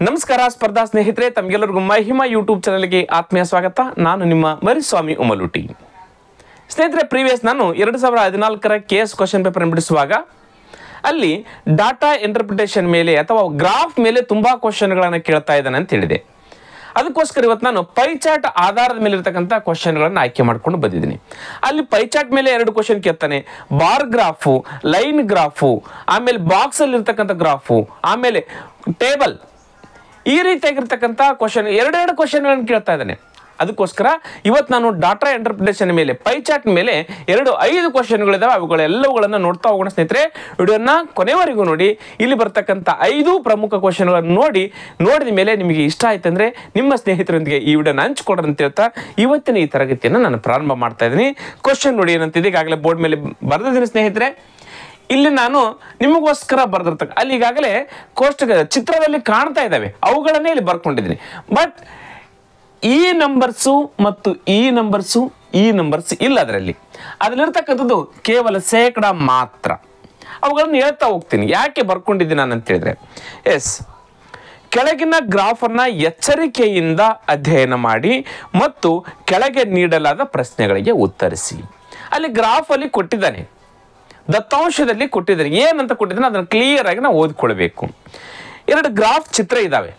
ನಮಸ್ಕಾರ ಸ್ಪರ್ಧಾ ಸ್ನೇಹಿತರೆ, ತಮಗೆಲ್ಲರಿಗೂ ಮಹಿಮಾ ಯೂಟ್ಯೂಬ್ ಚಾನಲ್ಗೆ ಆತ್ಮೀಯ ಸ್ವಾಗತ. ನಾನು ನಿಮ್ಮ ಮರಿಸ್ವಾಮಿ ಉಮಲುಟಿ. ಸ್ನೇಹಿತರೆ, ಪ್ರೀವಿಯಸ್ ನಾನು 2014ರ KS ಕ್ವಶನ್ ಪೇಪರ್ ಬಿಡಿಸುವಾಗ ಅಲ್ಲಿ ಡಾಟಾ ಇಂಟರ್ಪ್ರಿಟೇಷನ್ ಮೇಲೆ ಅಥವಾ ಗ್ರಾಫ್ ಮೇಲೆ ತುಂಬ ಕ್ವಶನ್ಗಳನ್ನು ಕೇಳ್ತಾ ಇದ್ದಾನೆ ಅಂತ ಹೇಳಿದೆ. ಅದಕ್ಕೋಸ್ಕರ ಇವತ್ತು ನಾನು ಪೈ ಚಾರ್ಟ್ ಆಧಾರದ ಮೇಲೆ ಇರತಕ್ಕಂಥ ಕ್ವಶನ್ಗಳನ್ನು ಆಯ್ಕೆ ಮಾಡ್ಕೊಂಡು ಬಂದಿದ್ದೀನಿ. ಅಲ್ಲಿ ಪೈ ಚಾರ್ಟ್ ಮೇಲೆ 2 ಕ್ವಶನ್ ಕೇಳ್ತಾನೆ, ಬಾರ್ ಗ್ರಾಫು, ಲೈನ್ ಗ್ರಾಫು, ಆಮೇಲೆ ಬಾಕ್ಸಲ್ಲಿ ಇರ್ತಕ್ಕಂಥ ಗ್ರಾಫು, ಆಮೇಲೆ ಟೇಬಲ್, ಈ ರೀತಿಯಾಗಿರ್ತಕ್ಕಂಥ ಕ್ವಶನ್ ಎರಡು ಕ್ವಶನ್ಗಳನ್ನು ಕೇಳ್ತಾ ಇದ್ದಾನೆ. ಅದಕ್ಕೋಸ್ಕರ ಇವತ್ತು ನಾನು ಡಾಟಾ ಇಂಟರ್ಪ್ರಿಟೇಷನ್ ಮೇಲೆ ಪೈ ಚಾರ್ಟ್ ಮೇಲೆ 5 ಕ್ವಶನ್ಗಳಿದಾವೆ. ಅವುಗಳೆಲ್ಲವುಗಳನ್ನು ನೋಡ್ತಾ ಹೋಗೋಣ ಸ್ನೇಹಿತರೆ. ವಿಡಿಯೋನ ಕೊನೆವರೆಗೂ ನೋಡಿ. ಇಲ್ಲಿ ಬರ್ತಕ್ಕಂಥ 5 ಪ್ರಮುಖ ಕ್ವಶನ್ಗಳನ್ನು ನೋಡಿದ ಮೇಲೆ ನಿಮಗೆ ಇಷ್ಟ ಆಯ್ತು ಅಂದರೆ ನಿಮ್ಮ ಸ್ನೇಹಿತರೊಂದಿಗೆ ಈ ವಿಡಿಯೋನ ಹಂಚ್ಕೊಡ್ರಿ ಅಂತ ಹೇಳ್ತಾ ಇವತ್ತಿನ ಈ ತರಗತಿಯನ್ನು ನಾನು ಪ್ರಾರಂಭ ಮಾಡ್ತಾ ಇದ್ದೀನಿ. ಕ್ವಶನ್ ನೋಡಿ ಏನಂತಿದೆ, ಈಗಾಗಲೇ ಬೋರ್ಡ್ ಮೇಲೆ ಬರೆದಿದ್ದೀನಿ ಸ್ನೇಹಿತರೆ. ಇಲ್ಲಿ ನಾನು ನಿಮಗೋಸ್ಕರ ಬರೆದಿರ್ತಕ್ಕ ಅಲ್ಲಿ ಈಗಾಗಲೇ ಚಿತ್ರದಲ್ಲಿ ಕಾಣ್ತಾ ಇದ್ದಾವೆ, ಅವುಗಳನ್ನೇ ಇಲ್ಲಿ ಬರ್ಕೊಂಡಿದ್ದೀನಿ. ಬಟ್ ಈ ನಂಬರ್ಸು ಮತ್ತು ಈ ನಂಬರ್ಸ್ ಇಲ್ಲ ಅದರಲ್ಲಿ. ಅದರಲ್ಲಿರ್ತಕ್ಕಂಥದ್ದು ಕೇವಲ ಶೇಕಡ ಮಾತ್ರ. ಅವುಗಳನ್ನು ಹೇಳ್ತಾ ಹೋಗ್ತೀನಿ. ಯಾಕೆ ಬರ್ಕೊಂಡಿದ್ದೀನಿ ನಾನು ಅಂತ ಹೇಳಿದ್ರೆ, ಕೆಳಗಿನ ಗ್ರಾಫನ್ನು ಎಚ್ಚರಿಕೆಯಿಂದ ಅಧ್ಯಯನ ಮಾಡಿ ಮತ್ತು ಕೆಳಗೆ ನೀಡಲಾದ ಪ್ರಶ್ನೆಗಳಿಗೆ ಉತ್ತರಿಸಿ. ಅಲ್ಲಿ ಗ್ರಾಫಲ್ಲಿ ಕೊಟ್ಟಿದ್ದಾನೆ, ದತ್ತಾಂಶದಲ್ಲಿ ಕೊಟ್ಟಿದ್ದಾರೆ. ಏನಂತ ಕೊಟ್ಟಿದ್ದಾನೆ ಅದನ್ನು ಕ್ಲಿಯರ್ ಆಗಿ ನಾವು ಓದ್ಕೊಳ್ಬೇಕು. 2 ಗ್ರಾಫ್ ಚಿತ್ರ ಇದ್ದಾವೆ.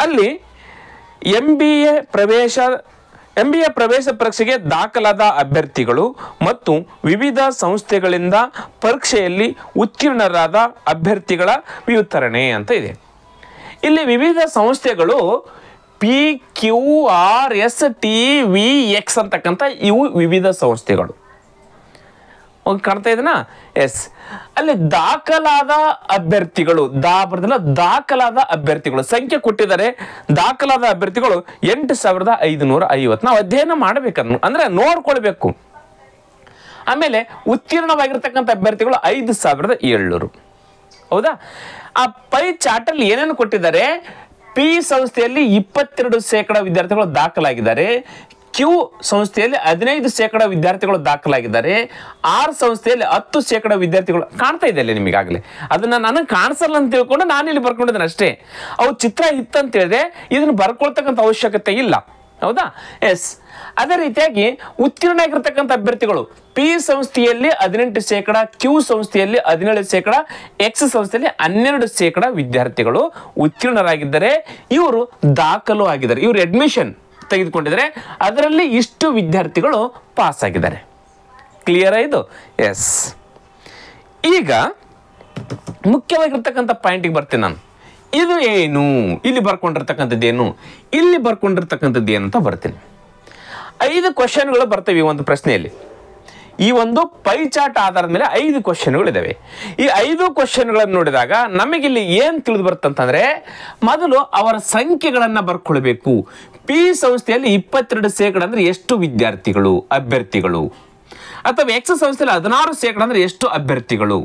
ಅಲ್ಲಿ MBA ಪ್ರವೇಶ ಪರೀಕ್ಷೆಗೆ ದಾಖಲಾದ ಅಭ್ಯರ್ಥಿಗಳು ಮತ್ತು ವಿವಿಧ ಸಂಸ್ಥೆಗಳಿಂದ ಪರೀಕ್ಷೆಯಲ್ಲಿ ಉತ್ತೀರ್ಣರಾದ ಅಭ್ಯರ್ಥಿಗಳ ವಿತರಣೆ ಅಂತ ಇದೆ. ಇಲ್ಲಿ ವಿವಿಧ ಸಂಸ್ಥೆಗಳು PQRSTVX ಅಂತಕ್ಕಂಥ ಇವು ವಿವಿಧ ಸಂಸ್ಥೆಗಳು ಕಾಣ್ತಾ ಇದೆನಾ? ಅಲ್ಲಿ ದಾಖಲಾದ ಅಭ್ಯರ್ಥಿಗಳು, ದಾಖಲಾದ ಅಭ್ಯರ್ಥಿಗಳು ಸಂಖ್ಯೆ ಕೊಟ್ಟಿದ್ದಾರೆ. ದಾಖಲಾದ ಅಭ್ಯರ್ಥಿಗಳು 8550. ನಾವು ಅಧ್ಯಯನ ಮಾಡಬೇಕನ್ನು ಅಂದ್ರೆ ನೋಡ್ಕೊಳ್ಬೇಕು. ಆಮೇಲೆ ಉತ್ತೀರ್ಣವಾಗಿರ್ತಕ್ಕಂಥ ಅಭ್ಯರ್ಥಿಗಳು 5700. ಹೌದಾ? ಆ ಪೈ ಚಾರ್ಟ್ ಅಲ್ಲಿ ಏನೇನು ಕೊಟ್ಟಿದ್ದಾರೆ, P ಸಂಸ್ಥೆಯಲ್ಲಿ 22% ವಿದ್ಯಾರ್ಥಿಗಳು ದಾಖಲಾಗಿದ್ದಾರೆ, Q ಸಂಸ್ಥೆಯಲ್ಲಿ 15% ವಿದ್ಯಾರ್ಥಿಗಳು ದಾಖಲಾಗಿದ್ದಾರೆ, R ಸಂಸ್ಥೆಯಲ್ಲಿ 10% ವಿದ್ಯಾರ್ಥಿಗಳು ಕಾಣ್ತಾ ಇದೆ ಅಲ್ಲಿ ನಿಮಗಾಗಲೇ. ಅದನ್ನ ನನಗೆ ಕಾಣಿಸಲ್ಲ ಅಂತ ತಿಳ್ಕೊಂಡು ನಾನು ಇಲ್ಲಿ ಬರ್ಕೊಂಡಿದ್ದೇನೆ ಅಷ್ಟೇ. ಅವು ಚಿತ್ರ ಇತ್ತಂತ ಹೇಳಿದ್ರೆ ಇದನ್ನು ಬರ್ಕೊಳ್ತಕ್ಕಂಥ ಅವಶ್ಯಕತೆ ಇಲ್ಲ. ಹೌದಾ? ಅದೇ ರೀತಿಯಾಗಿ ಉತ್ತೀರ್ಣ ಆಗಿರ್ತಕ್ಕಂಥ ಅಭ್ಯರ್ಥಿಗಳು P ಸಂಸ್ಥೆಯಲ್ಲಿ 18%, Q ಸಂಸ್ಥೆಯಲ್ಲಿ 17%, X ಸಂಸ್ಥೆಯಲ್ಲಿ 12% ವಿದ್ಯಾರ್ಥಿಗಳು ಉತ್ತೀರ್ಣರಾಗಿದ್ದಾರೆ. ಇವರು ದಾಖಲು ಆಗಿದ್ದಾರೆ, ಇವರು ಅಡ್ಮಿಷನ್ ತೆಗೆದುಕೊಂಡಿದ್ದಾರೆ. ಅದರಲ್ಲಿ ಇಷ್ಟು ವಿದ್ಯಾರ್ಥಿಗಳು ಪಾಸ್ ಆಗಿದ್ದಾರೆ. ಕ್ಲಿಯರ್ ಆಯ್ತು? ಈಗ ಮುಖ್ಯವಾಗಿರ್ತಕ್ಕಂಥ ಪಾಯಿಂಟಿಗೆ ಬರ್ತೀನಿ ನಾನು. ಇದು ಏನು, ಇಲ್ಲಿ ಬರ್ಕೊಂಡಿರ್ತಕ್ಕಂಥದ್ದು ಏನು, ಇಲ್ಲಿ ಬರ್ಕೊಂಡಿರ್ತಕ್ಕಂಥದ್ದು ಏನು ಅಂತ ಬರ್ತೀನಿ. 5 ಕ್ವಶನ್ಗಳು ಬರ್ತವೆ ಈ ಒಂದು ಪ್ರಶ್ನೆಯಲ್ಲಿ. ಈ ಒಂದು ಪೈ ಚಾರ್ಟ್ ಆಧಾರದ ಮೇಲೆ 5 ಕ್ವಶನ್ಗಳಿದ್ದಾವೆ. ಈ 5 ಕ್ವಶನ್ಗಳನ್ನು ನೋಡಿದಾಗ ನಮಗಿಲ್ಲಿ ಏನು ತಿಳಿದು ಬರುತ್ತಂತಂದ್ರೆ, ಮೊದಲು ಅವರ ಸಂಖ್ಯೆಗಳನ್ನು ಬರ್ಕೊಳ್ಬೇಕು. P ಸಂಸ್ಥೆಯಲ್ಲಿ 22% ಅಂದ್ರೆ ಎಷ್ಟು ವಿದ್ಯಾರ್ಥಿಗಳು, ಅಭ್ಯರ್ಥಿಗಳು, ಅಥವಾ X ಸಂಸ್ಥೆಯಲ್ಲಿ 16% ಅಂದ್ರೆ ಎಷ್ಟು ಅಭ್ಯರ್ಥಿಗಳು,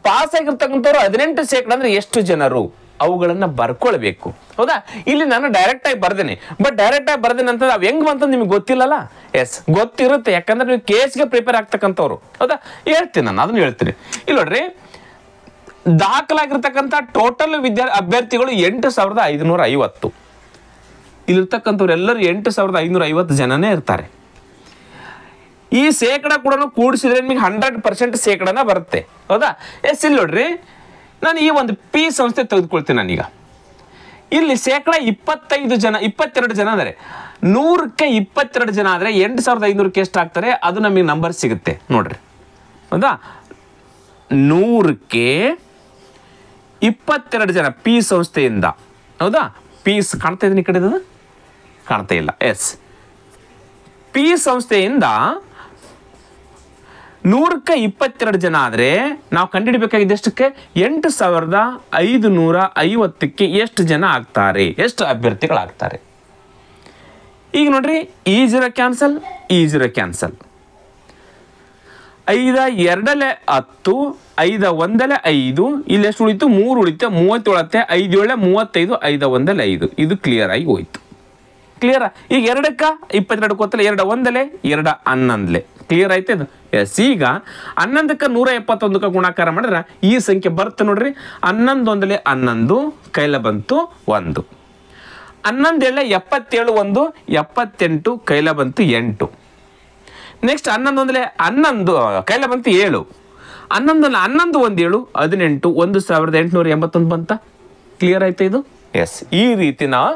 ಪಾಸ್ ಆಗಿರ್ತಕ್ಕಂಥವ್ರು 18% ಅಂದ್ರೆ ಎಷ್ಟು ಜನರು, ಅವುಗಳನ್ನ ಬರ್ಕೊಳ್ಬೇಕು. ಹೌದಾ? ಇಲ್ಲಿ ನಾನು ಡೈರೆಕ್ಟ್ ಆಗಿ ಬರ್ದೇನೆ. ಬಟ್ ಡೈರೆಕ್ಟ್ ಆಗಿ ಬರ್ದೇನೆ ಅಂತ ನಾವು ಹೆಂಗ್ ಬಂತ ನಿಮ್ಗೆ ಗೊತ್ತಿಲ್ಲಲ್ಲ? ಗೊತ್ತಿರುತ್ತೆ, ಯಾಕಂದ್ರೆ ನೀವು KSಗೆ ಪ್ರಿಪೇರ್ ಆಗ್ತಕ್ಕಂಥವ್ರು. ಹೌದಾ? ಹೇಳ್ತೀನಿ ನಾನು, ಅದನ್ನು ಹೇಳ್ತೀನಿ. ಇಲ್ಲಿ ನೋಡ್ರಿ, ದಾಖಲಾಗಿರ್ತಕ್ಕಂಥ ಟೋಟಲ್ ಅಭ್ಯರ್ಥಿಗಳು 8550. ಇಲ್ಲಿರ್ತಕ್ಕಂಥವ್ರು ಎಲ್ಲರೂ 8550 ಜನನೇ ಇರ್ತಾರೆ. ಈ ಶೇಕಡ ಕೂಡ ಕೂಡಿಸಿದ್ರೆ ನಿಮಗೆ 100% ಶೇಕಡನ ಬರುತ್ತೆ. ಹೌದಾ? ಇಲ್ಲಿ ನೋಡ್ರಿ, ನಾನು ಈ ಒಂದು P ಸಂಸ್ಥೆ ತೆಗೆದುಕೊಳ್ತೀನಿ ನಾನೀಗ. ಇಲ್ಲಿ ಶೇಕಡ 22 ಜನ ಅಂದರೆ 100ಕ್ಕೆ 22 ಜನ ಆದರೆ 8500ಕ್ಕೆ ಎಷ್ಟು ಆಗ್ತಾರೆ, ಅದು ನಮಗೆ ನಂಬರ್ ಸಿಗುತ್ತೆ ನೋಡ್ರಿ. ಹೌದಾ? 100ಕ್ಕೆ 22 ಜನ P ಸಂಸ್ಥೆಯಿಂದ. ಹೌದಾ? ಪೀಸ್ ಕಾಣ್ತಾ ಇದ್ದೀನಿ, ಈ ಕಡೆ ಕಾಣ್ತಾ ಇಲ್ಲ. P ಸಂಸ್ಥೆಯಿಂದ 100ಕ್ಕೆ 22 ಜನ ಆದರೆ ನಾವು ಕಂಡುಹಿಡಬೇಕಾಗಿದೆ ಎಷ್ಟಕ್ಕೆ, 8550ಕ್ಕೆ ಎಷ್ಟು ಜನ ಆಗ್ತಾರೆ, ಎಷ್ಟು ಅಭ್ಯರ್ಥಿಗಳಾಗ್ತಾರೆ. ಈಗ ನೋಡ್ರಿ, ಈ 0 ಕ್ಯಾನ್ಸಲ್, ಈ 0 ಕ್ಯಾನ್ಸಲ್. 5 2 10, 5 1 5, ಇಲ್ಲಿ ಎಷ್ಟು ಉಳಿತು, 3 ಉಳಿತು, 37, 5 7 35, 5 1 5. ಇದು ಕ್ಲಿಯರ್ ಆಗಿ ಹೋಯ್ತು. ಕ್ಲಿಯರ್? ಈಗ 2ಕ್ಕೆ 22 ಕೊತ್ತಲೆ 2 ಒಂದಲೆ 2 11 ಕ್ಲಿಯರ್ ಆಯ್ತು ಇದು? ಎಸ್. ಈಗ 11ಕ್ಕೆ 171ಕ್ಕೆ ಗುಣಾಕಾರ ಮಾಡಿದ್ರೆ ಈ ಸಂಖ್ಯೆ ಬರುತ್ತೆ ನೋಡ್ರಿ. 11 ಒಂದಲೆ 11 ಕೈಲ ಬಂತು 1. 11 ಏಳೆ 77 1 78 ಕೈಲ ಬಂತು 8. ನೆಕ್ಸ್ಟ್ 11 ಒಂದಲೆ 11 ಕೈಲ ಬಂತು 7. 11 11 1 7 18 1881 ಬಂತ. ಕ್ಲಿಯರ್ ಆಯ್ತು ಇದು? ಎಸ್. ಈ ರೀತಿ ನಾವು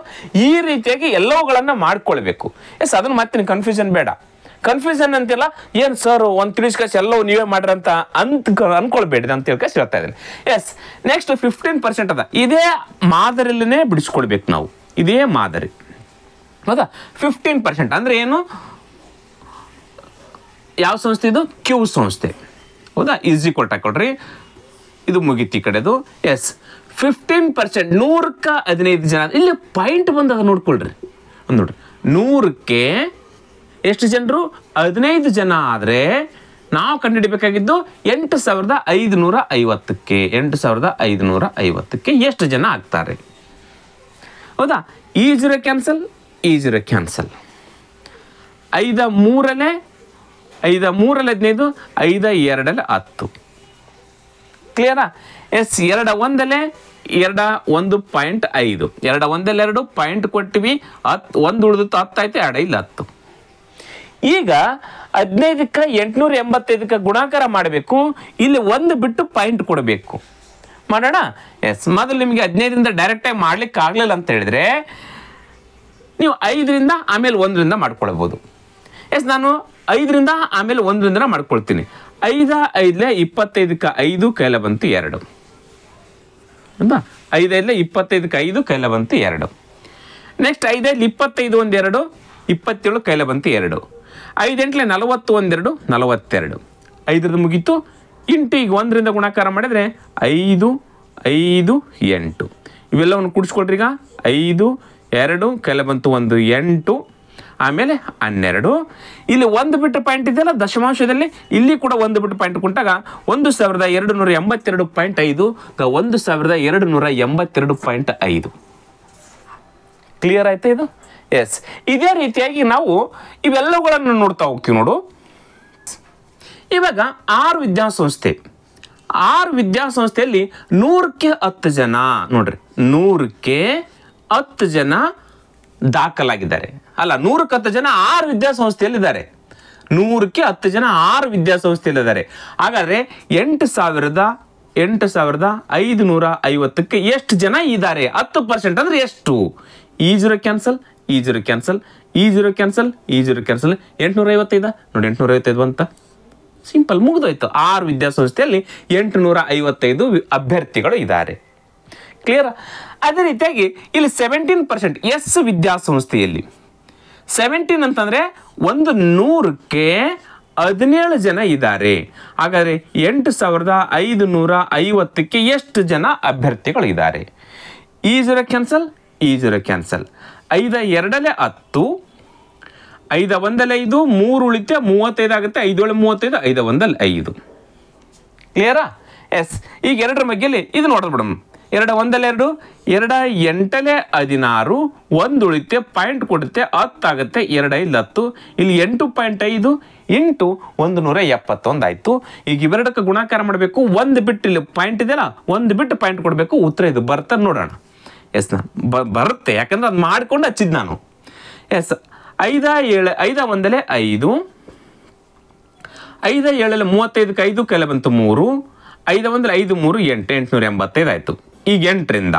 ಈ ರೀತಿಯಾಗಿ ಎಲ್ಲವುಗಳನ್ನು ಮಾಡ್ಕೊಳ್ಬೇಕು. ಎಸ್. ಅದನ್ನು ಮತ್ತೆ ಕನ್ಫ್ಯೂಷನ್ ಬೇಡ. ಕನ್ಫ್ಯೂಷನ್ ಅಂತಿಲ್ಲ ಏನು ಸರ್ ಒಂದು ತಿಳಿಸ್ಕೇಸಿ ಎಲ್ಲವೂ ನೀವೇ ಮಾಡ್ರಿ ಅಂತ ಅನ್ಕೊಳ್ಬೇಡಿ ಅಂತ ತಿಳ್ಕೇಸಿ ಹೇಳ್ತಾ ಇದ್ದೀನಿ. ಎಸ್. ನೆಕ್ಸ್ಟ್ 15% ಅದ. ಇದೇ ಮಾದರಿಯಲ್ಲೇ ಬಿಡಿಸ್ಕೊಳ್ಬೇಕು ನಾವು. ಇದೇ ಮಾದರಿ ಹೌದಾ? 15% ಅಂದರೆ ಏನು? ಯಾವ ಸಂಸ್ಥೆ ಇದು? ಕ್ಯೂ ಸಂಸ್ಥೆ ಹೌದಾ? ಈಸಿ ಕೊಟ್ಟಾಕೊಳ್ರಿ. ಇದು ಮುಗೀತಿ ಈ ಕಡೆದು. ಎಸ್. 15% 100ಕ್ಕೆ 15 ಜನ. ಇಲ್ಲಿ ಪಾಯಿಂಟ್ ಬಂದದ ನೋಡ್ಕೊಳ್ರಿ. ಒಂದು ನೋಡ್ರಿ, 100ಕ್ಕೆ ಎಷ್ಟು ಜನರು? 15 ಜನ ಆದರೆ ನಾವು ಕಂಡುಹಿಡಬೇಕಾಗಿದ್ದು 8550ಕ್ಕೆ 8550ಕ್ಕೆ ಎಷ್ಟು ಜನ ಆಗ್ತಾರೆ ಹೌದಾ? ಈ 0 ಕ್ಯಾನ್ಸಲ್, ಈ 0 ಕ್ಯಾನ್ಸಲ್. 5 3 5 3 15 5 2 10 ಕ್ಲಿಯರಾ? ಎಸ್. 2 ಒಂದಲೆ 2 1.5 2 ಒಂದಲೆ 2 ಪಾಯಿಂಟ್ ಕೊಟ್ಟಿವಿ. 1 ಉಳಿದಿತ್ತು 10 ಆಯ್ತು. 2 ಇಲ್ಲ 10. ಈಗ 15ಕ್ಕೆ 885ಕ್ಕೆ ಗುಣಾಕಾರ ಮಾಡಬೇಕು. ಇಲ್ಲಿ 1 ಬಿಟ್ಟು ಪಾಯಿಂಟ್ ಕೊಡಬೇಕು. ಮಾಡೋಣ. ಎಸ್. ಮೊದಲು ನಿಮಗೆ 15ರಿಂದ ಡೈರೆಕ್ಟಾಗಿ ಮಾಡ್ಲಿಕ್ಕೆ ಆಗಲಿಲ್ಲ ಅಂತ ಹೇಳಿದ್ರೆ ನೀವು 5ರಿಂದ ಆಮೇಲೆ 1ರಿಂದ ಮಾಡ್ಕೊಳ್ಬೋದು. ಎಸ್. ನಾನು 5ರಿಂದ ಆಮೇಲೆ 1ರಿಂದ ಮಾಡ್ಕೊಳ್ತೀನಿ. 5 5 25ಕ್ಕೆ 5 ಕೈಲ ಬಂತು 2 ಅಲ್ವಾ? 5 5 25ಕ್ಕೆ 5 ಕೈಲ ಬಂತು 2. ನೆಕ್ಸ್ಟ್ 5 5 25 1 2 27 ಕೈಲ ಬಂತು 2. 5 8 40 1 2 42. 5ರದ್ದು ಮುಗೀತು. ಇಂಟು ಈಗ 1ರಿಂದ ಗುಣಾಕಾರ ಮಾಡಿದರೆ 5 5 8 ಇವೆಲ್ಲವನ್ನು ಕೂಡಿಸ್ಕೊಳ್ರಿ. ಈಗ 5 2 ಕೈಲ ಬಂತು 1 8 ಆಮೇಲೆ 12. ಇಲ್ಲಿ 1 ಬಿಟ್ಟು ಪಾಯಿಂಟ್ ಇದೆಯಲ್ಲ ದಶಮಾಂಶದಲ್ಲಿ, ಇಲ್ಲಿ ಕೂಡ 1 ಬಿಟ್ಟು ಪಾಯಿಂಟ್ ಕೊಟ್ಟಾಗ 1282.5 1282.5 ಕ್ಲಿಯರ್ ಆಯ್ತಾ ಇದು? ಎಸ್. ಇದೇ ರೀತಿಯಾಗಿ ನಾವು ಇವೆಲ್ಲವುಗಳನ್ನು ನೋಡ್ತಾ ಹೋಗ್ತೀವಿ ನೋಡು. ಇವಾಗ 6 ವಿದ್ಯಾಸಂಸ್ಥೆ. 6 ವಿದ್ಯಾಸಂಸ್ಥೆಯಲ್ಲಿ 100ಕ್ಕೆ 10 ಜನ ನೋಡ್ರಿ, 100ಕ್ಕೆ 10 ಜನ ದಾಖಲಾಗಿದ್ದಾರೆ. ಅಲ್ಲ, 100ಕ್ಕೆ 10 ಜನ 6 ವಿದ್ಯಾಸಂಸ್ಥೆಯಲ್ಲಿದ್ದಾರೆ. 100ಕ್ಕೆ 10 ಜನ 6 ವಿದ್ಯಾಸಂಸ್ಥೆಯಲ್ಲಿದ್ದಾರೆ. ಹಾಗಾದರೆ 8550ಕ್ಕೆ ಎಷ್ಟು ಜನ ಇದ್ದಾರೆ? 10% ಅಂದರೆ ಎಷ್ಟು? ಈ 0 ಕ್ಯಾನ್ಸಲ್, ಈ 0 ಕ್ಯಾನ್ಸಲ್, ಈ 0 ಕ್ಯಾನ್ಸಲ್, ಈ 0 ಕ್ಯಾನ್ಸಲ್. 855 ನೋಡಿ, 855 ಅಂತ ಸಿಂಪಲ್ ಮುಗಿದೋಯ್ತು. 6 ವಿದ್ಯಾಸಂಸ್ಥೆಯಲ್ಲಿ 855 ಅಭ್ಯರ್ಥಿಗಳು ಇದ್ದಾರೆ. ಕ್ಲಿಯರ್? ಅದೇ ರೀತಿಯಾಗಿ ಇಲ್ಲಿ 17% ಎಸ್ ವಿದ್ಯಾಸಂಸ್ಥೆಯಲ್ಲಿ 17 ಅಂತಂದರೆ 100ಕ್ಕೆ 17 ಜನ ಇದ್ದಾರೆ. ಹಾಗಾದರೆ 8550ಕ್ಕೆ ಎಷ್ಟು ಜನ ಅಭ್ಯರ್ಥಿಗಳು ಇದ್ದಾರೆ? ಈ 0 ಕ್ಯಾನ್ಸಲ್, ಈ 0 ಕ್ಯಾನ್ಸಲ್. 5 2 10 5 1 5 3 ಉಳಿತೆ 35 ಆಗುತ್ತೆ. 5 7 35 5 1 5 ಕ್ಲಿಯರಾ? ಎಸ್. ಈಗ 2ರ ಮಧ್ಯೆಯಲ್ಲಿ ಇದು ನೋಡೋದು ಬಿಡಮ್. 2 1 2 2 8 16 1 ಉಳಿತೆ ಪಾಯಿಂಟ್ ಕೊಡುತ್ತೆ 10 ಆಗುತ್ತೆ. 2 5 10 ಇಲ್ಲಿ 8.5 ಇಂಟು 171 ಆಯಿತು. ಈಗ ಇವೆರಡಕ್ಕೆ ಗುಣಾಕಾರ ಮಾಡಬೇಕು. 1 ಬಿಟ್ಟು ಇಲ್ಲಿ ಪಾಯಿಂಟ್ ಇದೆಯಲ್ಲ, 1 ಬಿಟ್ಟು ಪಾಯಿಂಟ್ ಕೊಡಬೇಕು. ಉತ್ತರ ಇದು ಬರ್ತದೆ ನೋಡೋಣ. ಎಸ್. ಬರುತ್ತೆ, ಯಾಕಂದ್ರೆ ಅದು ಮಾಡ್ಕೊಂಡು ಹಚ್ಚಿದ್ದು ನಾನು. ಎಸ್. 5 7 5 1 5 5 7 35ಕ್ಕೆ 5 ಕೈಲ ಬಂತು 3 5 1 5 3 8 885 ಆಯಿತು. ಈಗ 8ರಿಂದ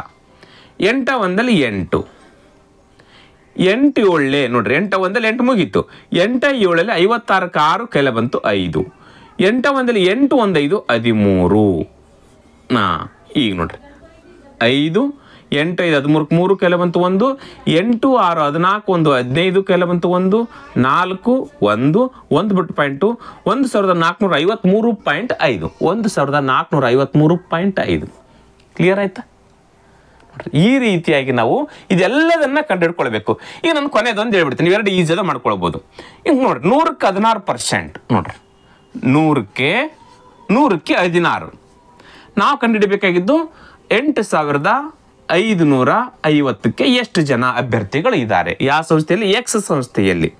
8 1 8 8 7 ನೋಡ್ರಿ, 8 1 8 ಮುಗೀತು. 8 7 56ಕ್ಕೆ 6 ಕೈಲ ಬಂತು 5 8 1 8 1 5 13. ಈಗ ನೋಡ್ರಿ 5 8 5 13 3 ಕೈಲ ಬಂತು 1 8 6 14 1 15 ಕೈಲ ಬಂತು 1 4 1 1 ಬಿಟ್ಟು ಪಾಯಿಂಟು 1453.5 1453.5 ಕ್ಲಿಯರ್ ಆಯ್ತಾ? ಈ ರೀತಿಯಾಗಿ ನಾವು ಇದೆಲ್ಲದನ್ನ ಕಂಡುಹಿಡ್ಕೊಳ್ಬೇಕು. ಈಗ ನಾನು ಕೊನೆಯದೊಂದು ಹೇಳ್ಬಿಡ್ತೀನಿ, ಇವೆರಡು ಈಸಿಯಾದ ಮಾಡ್ಕೊಳ್ಬೋದು. ಈಗ ನೋಡ್ರಿ 100ಕ್ಕೆ 16% ನೋಡ್ರಿ, 100ಕ್ಕೆ 16 ನಾವು ಕಂಡುಹಿಡಬೇಕಾಗಿದ್ದು 550ಕ್ಕೆ ಎಷ್ಟು ಜನ ಅಭ್ಯರ್ಥಿಗಳು ಇದ್ದಾರೆ? ಯಾವ ಸಂಸ್ಥೆಯಲ್ಲಿ? ಎಕ್ಸ್ ಸಂಸ್ಥೆಯಲ್ಲಿ.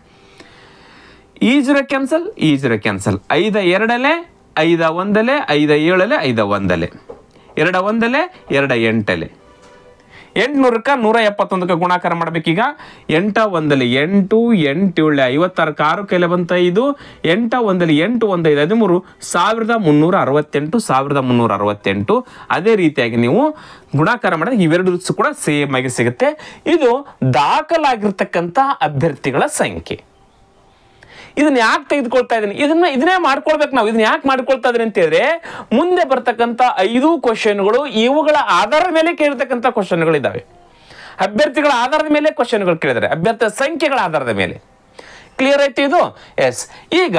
ಈ 0 ಕ್ಯಾನ್ಸಲ್, ಈ 0 ಕ್ಯಾನ್ಸಲ್. 5 2 5 1 5 7 5 1 2 1 2 8 800ಕ್ಕೆ 171ಕ್ಕೆ ಗುಣಾಕಾರ ಮಾಡಬೇಕೀಗ. 8 1 8 8 7 56ಕ್ಕೆ 6 ಕೈಲೆ ಬಂತು 5, 8 1 8 1 5 13 1368 1368. ಅದೇ ರೀತಿಯಾಗಿ ನೀವು ಗುಣಾಕಾರ ಮಾಡಿದ್ರೆ ಇವೆರಡು ಕೂಡ ಸೇಮ್ ಆಗಿ ಸಿಗುತ್ತೆ. ಇದು ದಾಖಲಾಗಿರ್ತಕ್ಕಂಥ ಅಭ್ಯರ್ಥಿಗಳ ಸಂಖ್ಯೆ. ಇದನ್ನ ಯಾಕೆ ತೆಗೆದುಕೊಳ್ತಾ ಇದ್ದೀನಿ? ಇದನ್ನೇ ಮಾಡ್ಕೊಳ್ಬೇಕು ನಾವು. ಇದನ್ನ ಯಾಕೆ ಮಾಡ್ಕೊಳ್ತಾ ಇದ್ದೀನಿ ಅಂತ ಹೇಳಿದ್ರೆ, ಮುಂದೆ ಬರ್ತಕ್ಕಂಥ 5 ಕ್ವಶನ್ಗಳು ಇವುಗಳ ಆಧಾರದ ಮೇಲೆ ಕೇಳಿರ್ತಕ್ಕಂಥ ಕ್ವಶನ್ಗಳು ಇದಾವೆ. ಅಭ್ಯರ್ಥಿಗಳ ಆಧಾರದ ಮೇಲೆ ಕ್ವಶನ್ಗಳು ಕೇಳಿದ್ದಾರೆ, ಅಭ್ಯರ್ಥಿ ಸಂಖ್ಯೆಗಳ ಆಧಾರದ ಮೇಲೆ. ಕ್ಲಿಯರ್ ಆಯ್ತು ಇದು? ಎಸ್. ಈಗ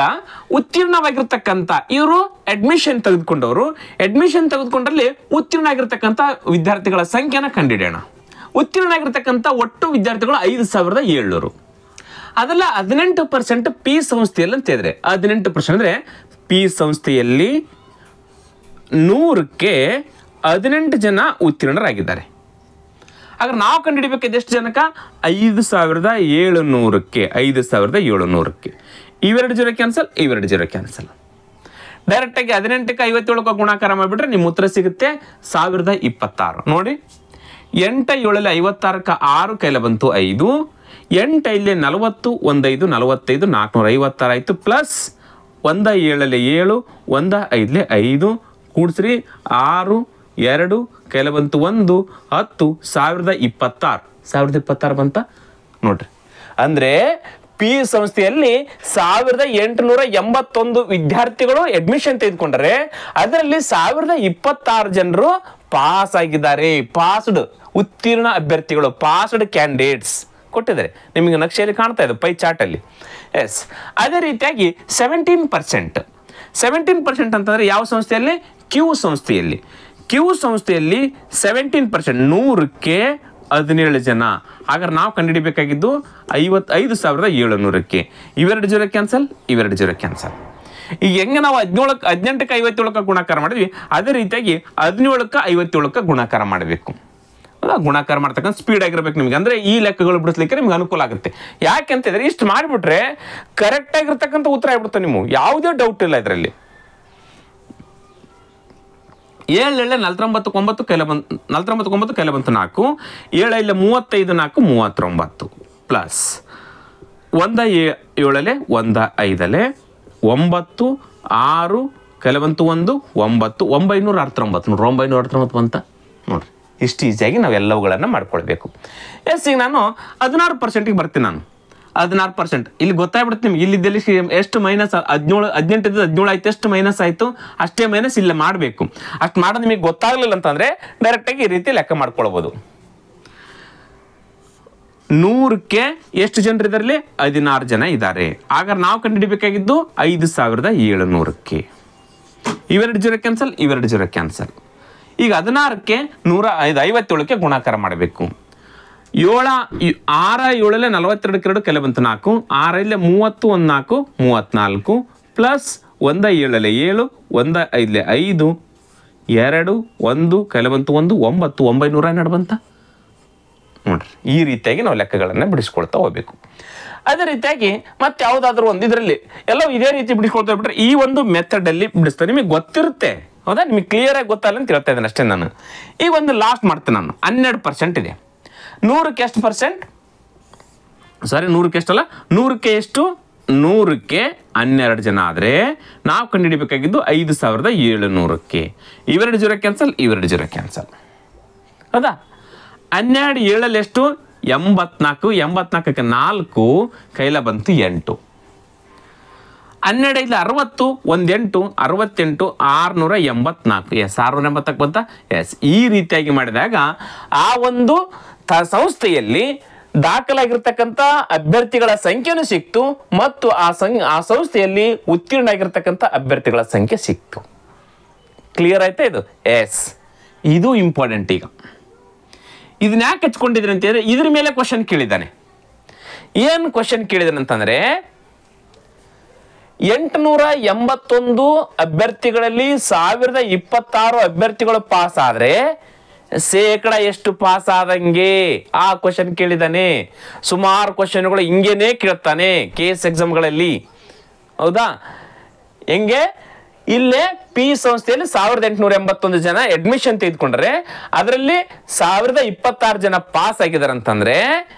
ಉತ್ತೀರ್ಣವಾಗಿರ್ತಕ್ಕಂಥ ಇವರು ಅಡ್ಮಿಷನ್ ತೆಗೆದುಕೊಂಡ್ರಲ್ಲಿ ಉತ್ತೀರ್ಣ ಆಗಿರ್ತಕ್ಕಂಥ ವಿದ್ಯಾರ್ಥಿಗಳ ಸಂಖ್ಯೆನ ಕಂಡುಹಿಡಿಯೋಣ. ಉತ್ತೀರ್ಣ ಆಗಿರ್ತಕ್ಕಂಥ ಒಟ್ಟು ವಿದ್ಯಾರ್ಥಿಗಳು 5700. ಅದೆಲ್ಲ 18% ಪಿ ಸಂಸ್ಥೆಯಲ್ಲಿ ಅಂತ ಹೇಳಿದ್ರೆ 18% ಅಂದರೆ ಪಿ ಸಂಸ್ಥೆಯಲ್ಲಿ 100ಕ್ಕೆ 18 ಜನ ಉತ್ತೀರ್ಣರಾಗಿದ್ದಾರೆ. ಹಾಗಾದ್ರೆ ನಾವು ಕಂಡುಹಿಡಿಬೇಕಾದ ಎಷ್ಟು ಜನಕ್ಕೆ? 5700ಕ್ಕೆ 5700ಕ್ಕೆ. ಇವೆರಡು 0 ಕ್ಯಾನ್ಸಲ್, ಇವೆರಡು 0 ಕ್ಯಾನ್ಸಲ್. ಡೈರೆಕ್ಟಾಗಿ 18ಕ್ಕೆ 57ಕ್ಕೆ ಗುಣಾಕಾರ ಮಾಡಿಬಿಟ್ರೆ ನಿಮ್ಮ ಉತ್ತರ ಸಿಗುತ್ತೆ 1026. ನೋಡಿ, 8 7 56ಕ್ಕೆ 6 ಕೈಲ ಬಂತು 5, 8 5 40 1 5 45 456 ಆಯಿತು. ಪ್ಲಸ್ 1 7 7 1 5 5 ಕೂಡಿಸ್ರಿ 6 2 ಕೈಲ ಬಂತು 1 10 1026 ಬಂತ ನೋಡ್ರಿ. ಅಂದರೆ ಪಿ ಸಂಸ್ಥೆಯಲ್ಲಿ 1881 ವಿದ್ಯಾರ್ಥಿಗಳು ಅಡ್ಮಿಷನ್ ತೆಗೆದುಕೊಂಡರೆ ಅದರಲ್ಲಿ 1026 ಜನರು ಪಾಸ್ ಆಗಿದ್ದಾರೆ. ಪಾಸ್ಡ್ ಉತ್ತೀರ್ಣ ಅಭ್ಯರ್ಥಿಗಳು, ಪಾಸ್ಡ್ ಕ್ಯಾಂಡಿಡೇಟ್ಸ್ ಕೊಟ್ಟಿದ್ದಾರೆ. ನಿಮಗೆ ನಕ್ಷೆಯಲ್ಲಿ ಕಾಣ್ತಾ ಇದೆ ಪೈ ಚಾರ್ಟಲ್ಲಿ. ಎಸ್. ಅದೇ ರೀತಿಯಾಗಿ 17% ಅಂತಂದರೆ ಯಾವ ಸಂಸ್ಥೆಯಲ್ಲಿ? ಕ್ಯೂ ಸಂಸ್ಥೆಯಲ್ಲಿ. ಕ್ಯೂ ಸಂಸ್ಥೆಯಲ್ಲಿ 17%, 100ಕ್ಕೆ 17 ಜನ. ಹಾಗಾದ್ರೆ ನಾವು ಕಂಡುಹಿಡಿಬೇಕಾಗಿದ್ದು 55,700ಕ್ಕೆ. ಇವೆರಡು 0 ಕ್ಯಾನ್ಸಲ್, ಇವೆರಡು 0 ಕ್ಯಾನ್ಸಲ್. ಈಗ ಹೆಂಗೆ ನಾವು 18ಕ್ಕೆ 57ಕ್ಕೆ ಗುಣಾಕಾರ ಮಾಡಿದ್ವಿ, ಅದೇ ರೀತಿಯಾಗಿ 17ಕ್ಕೆ 57ಕ್ಕೆ ಗುಣಾಕಾರ ಮಾಡಬೇಕು. ಗುಣಾಕಾರ ಮಾಡ್ತಕ್ಕಂಥ ಸ್ಪೀಡ್ ಆಗಿರ್ಬೇಕು ನಿಮಗೆ. ಅಂದರೆ ಈ ಲೆಕ್ಕಗಳು ಬಿಡಿಸ್ಲಿಕ್ಕೆ ನಿಮ್ಗೆ ಅನುಕೂಲ ಆಗುತ್ತೆ. ಯಾಕೆಂತಿದ್ರೆ ಇಷ್ಟು ಮಾಡಿಬಿಟ್ರೆ ಕರೆಕ್ಟ್ ಆಗಿರ್ತಕ್ಕಂಥ ಉತ್ತರ ಆಗ್ಬಿಡುತ್ತೆ. ನಿಮಗೆ ಯಾವುದೇ ಡೌಟ್ ಇಲ್ಲ ಇದರಲ್ಲಿ. 7 7 49 9 ಕೈಲ ಬಂತು 49 9 ಕೈಲ ಬಂತು 4, 7 5 35 4 39 ಪ್ಲಸ್ 1 7 1 5 9 6 ಕೈಲ ಬಂತು 1 9 969 969 ಬಂತ ನೋಡ್ರಿ. ಇಷ್ಟು ಈಸಿಯಾಗಿ ನಾವು ಎಲ್ಲವುಗಳನ್ನು ಮಾಡ್ಕೊಳ್ಬೇಕು. ಎಸ್. ಈಗ ನಾನು 16%ಗೆ ಬರ್ತೀನಿ. ನಾನು 16% ಇಲ್ಲಿ ಗೊತ್ತಾಗ್ಬಿಡುತ್ತೆ ನಿಮ್ಗೆ. ಇಲ್ಲಿದ್ದಲ್ಲಿ ಎಷ್ಟು ಮೈನಸ್ 17 18 17 ಆಯ್ತು, ಎಷ್ಟು ಮೈನಸ್ ಆಯಿತು ಅಷ್ಟೇ ಮೈನಸ್ ಇಲ್ಲೇ ಮಾಡಬೇಕು. ಅಷ್ಟು ಮಾಡೋದು ನಿಮಗೆ ಗೊತ್ತಾಗಲಿಲ್ಲ ಅಂತಂದರೆ ಡೈರೆಕ್ಟಾಗಿ ಈ ರೀತಿ ಲೆಕ್ಕ ಮಾಡ್ಕೊಳ್ಬೋದು. 100ಕ್ಕೆ ಎಷ್ಟು ಜನರು ಇದರಲ್ಲಿ? 16 ಜನ ಇದ್ದಾರೆ. ಆಗ ನಾವು ಕಂಡುಹಿಡಿಬೇಕಾಗಿದ್ದು 5700ಕ್ಕೆ. ಇವೆರಡು 0 ಕ್ಯಾನ್ಸಲ್, ಇವೆರಡು 0 ಕ್ಯಾನ್ಸಲ್. ಈಗ 16ಕ್ಕೆ 157ಕ್ಕೆ ಗುಣಾಕಾರ ಮಾಡಬೇಕು. 6 7 42 ಕೆಲ ಬಂತು 4, 6 5 30 1 4 34 ಪ್ಲಸ್ 1 7 7 1 5 5 2 1 ಕೆಲ ಬಂತು 1 9 912 ಬಂತ ನೋಡ್ರಿ. ಈ ರೀತಿಯಾಗಿ ನಾವು ಲೆಕ್ಕಗಳನ್ನು ಬಿಡಿಸ್ಕೊಳ್ತಾ ಹೋಗ್ಬೇಕು. ಅದೇ ರೀತಿಯಾಗಿ ಮತ್ತೆ ಯಾವುದಾದ್ರೂ ಒಂದು ಇದರಲ್ಲಿ ಎಲ್ಲ ಇದೇ ರೀತಿ ಬಿಡಿಸ್ಕೊಳ್ತಾ ಹೋಗ್ಬಿಟ್ರೆ ಈ ಒಂದು ಮೆಥಡಲ್ಲಿ ಬಿಡಿಸ್ತಾರೆ. ನಿಮಗೆ ಗೊತ್ತಿರುತ್ತೆ, ಹೌದಾ? ನಿಮಗೆ ಕ್ಲಿಯರಾಗಿ ಗೊತ್ತಲ್ಲ ಅಂತ ಹೇಳ್ತಾ ಇದ್ದೇನೆ ಅಷ್ಟೇ ನಾನು. ಈಗ ಒಂದು ಲಾಸ್ಟ್ ಮಾಡ್ತೇನೆ ನಾನು. 12% ಇದೆ. 100ಕ್ಕೆ ಎಷ್ಟು ಪರ್ಸೆಂಟ್? ಸಾರಿ, 100ಕ್ಕೆ ಎಷ್ಟಲ್ಲ, 100ಕ್ಕೆ ಎಷ್ಟು? 100ಕ್ಕೆ 12 ಜನ ಆದರೆ ನಾವು ಕಂಡುಹಿಡಿಬೇಕಾಗಿದ್ದು 5700ಕ್ಕೆ. ಇವೆರಡು 0 ಕ್ಯಾನ್ಸಲ್, ಇವೆರಡು 0 ಕ್ಯಾನ್ಸಲ್, ಹೌದಾ? 12 7 ಎಷ್ಟು? 84. 84ಕ್ಕೆ 4 ಕೈಲ ಬಂತು 8. 12 5 60 1 8 68 684. ಎಸ್, 684 ಬಂತ. ಎಸ್. ಈ ರೀತಿಯಾಗಿ ಮಾಡಿದಾಗ ಆ ಒಂದು ಸಂಸ್ಥೆಯಲ್ಲಿ ದಾಖಲಾಗಿರ್ತಕ್ಕಂಥ ಅಭ್ಯರ್ಥಿಗಳ ಸಂಖ್ಯೆನೂ ಸಿಕ್ತು ಮತ್ತು ಆ ಸಂಸ್ಥೆಯಲ್ಲಿ ಉತ್ತೀರ್ಣ ಆಗಿರ್ತಕ್ಕಂಥ ಅಭ್ಯರ್ಥಿಗಳ ಸಂಖ್ಯೆ ಸಿಕ್ತು. ಕ್ಲಿಯರ್ ಆಯ್ತಾ ಇದು? ಎಸ್. ಇದು ಇಂಪಾರ್ಟೆಂಟ್. ಈಗ ಇದನ್ನ ಯಾಕೆ ಹಚ್ಕೊಂಡಿದ್ರೆ ಅಂತ ಹೇಳಿದ್ರೆ ಇದ್ರ ಮೇಲೆ ಕ್ವಶನ್ ಕೇಳಿದ್ದಾನೆ. ಏನು ಕ್ವಶನ್ ಕೇಳಿದಾನೆ ಅಂತಂದ್ರೆ 881 ಅಭ್ಯರ್ಥಿಗಳಲ್ಲಿ 1026 ಅಭ್ಯರ್ಥಿಗಳು ಪಾಸ್ ಆದರೆ ಶೇಕಡ ಎಷ್ಟು ಪಾಸ್ ಆದಂಗೆ ಆ ಕ್ವಶನ್ ಕೇಳಿದಾನೆ. ಸುಮಾರು ಕ್ವಶನ್ಗಳು ಹಿಂಗೇನೆ ಕೇಳ್ತಾನೆ KS ಎಕ್ಸಾಮ್ಗಳಲ್ಲಿ. ಹೌದಾ? ಹೆಂಗೆ? ಇಲ್ಲೇ ಪಿ ಸಂಸ್ಥೆಯಲ್ಲಿ 1881 ಜನ ಅಡ್ಮಿಷನ್ ತೆಗೆದುಕೊಂಡ್ರೆ ಅದರಲ್ಲಿ 1026 ಜನ ಪಾಸ್ ಆಗಿದ್ದಾರೆ ಅಂತಂದ್ರೆ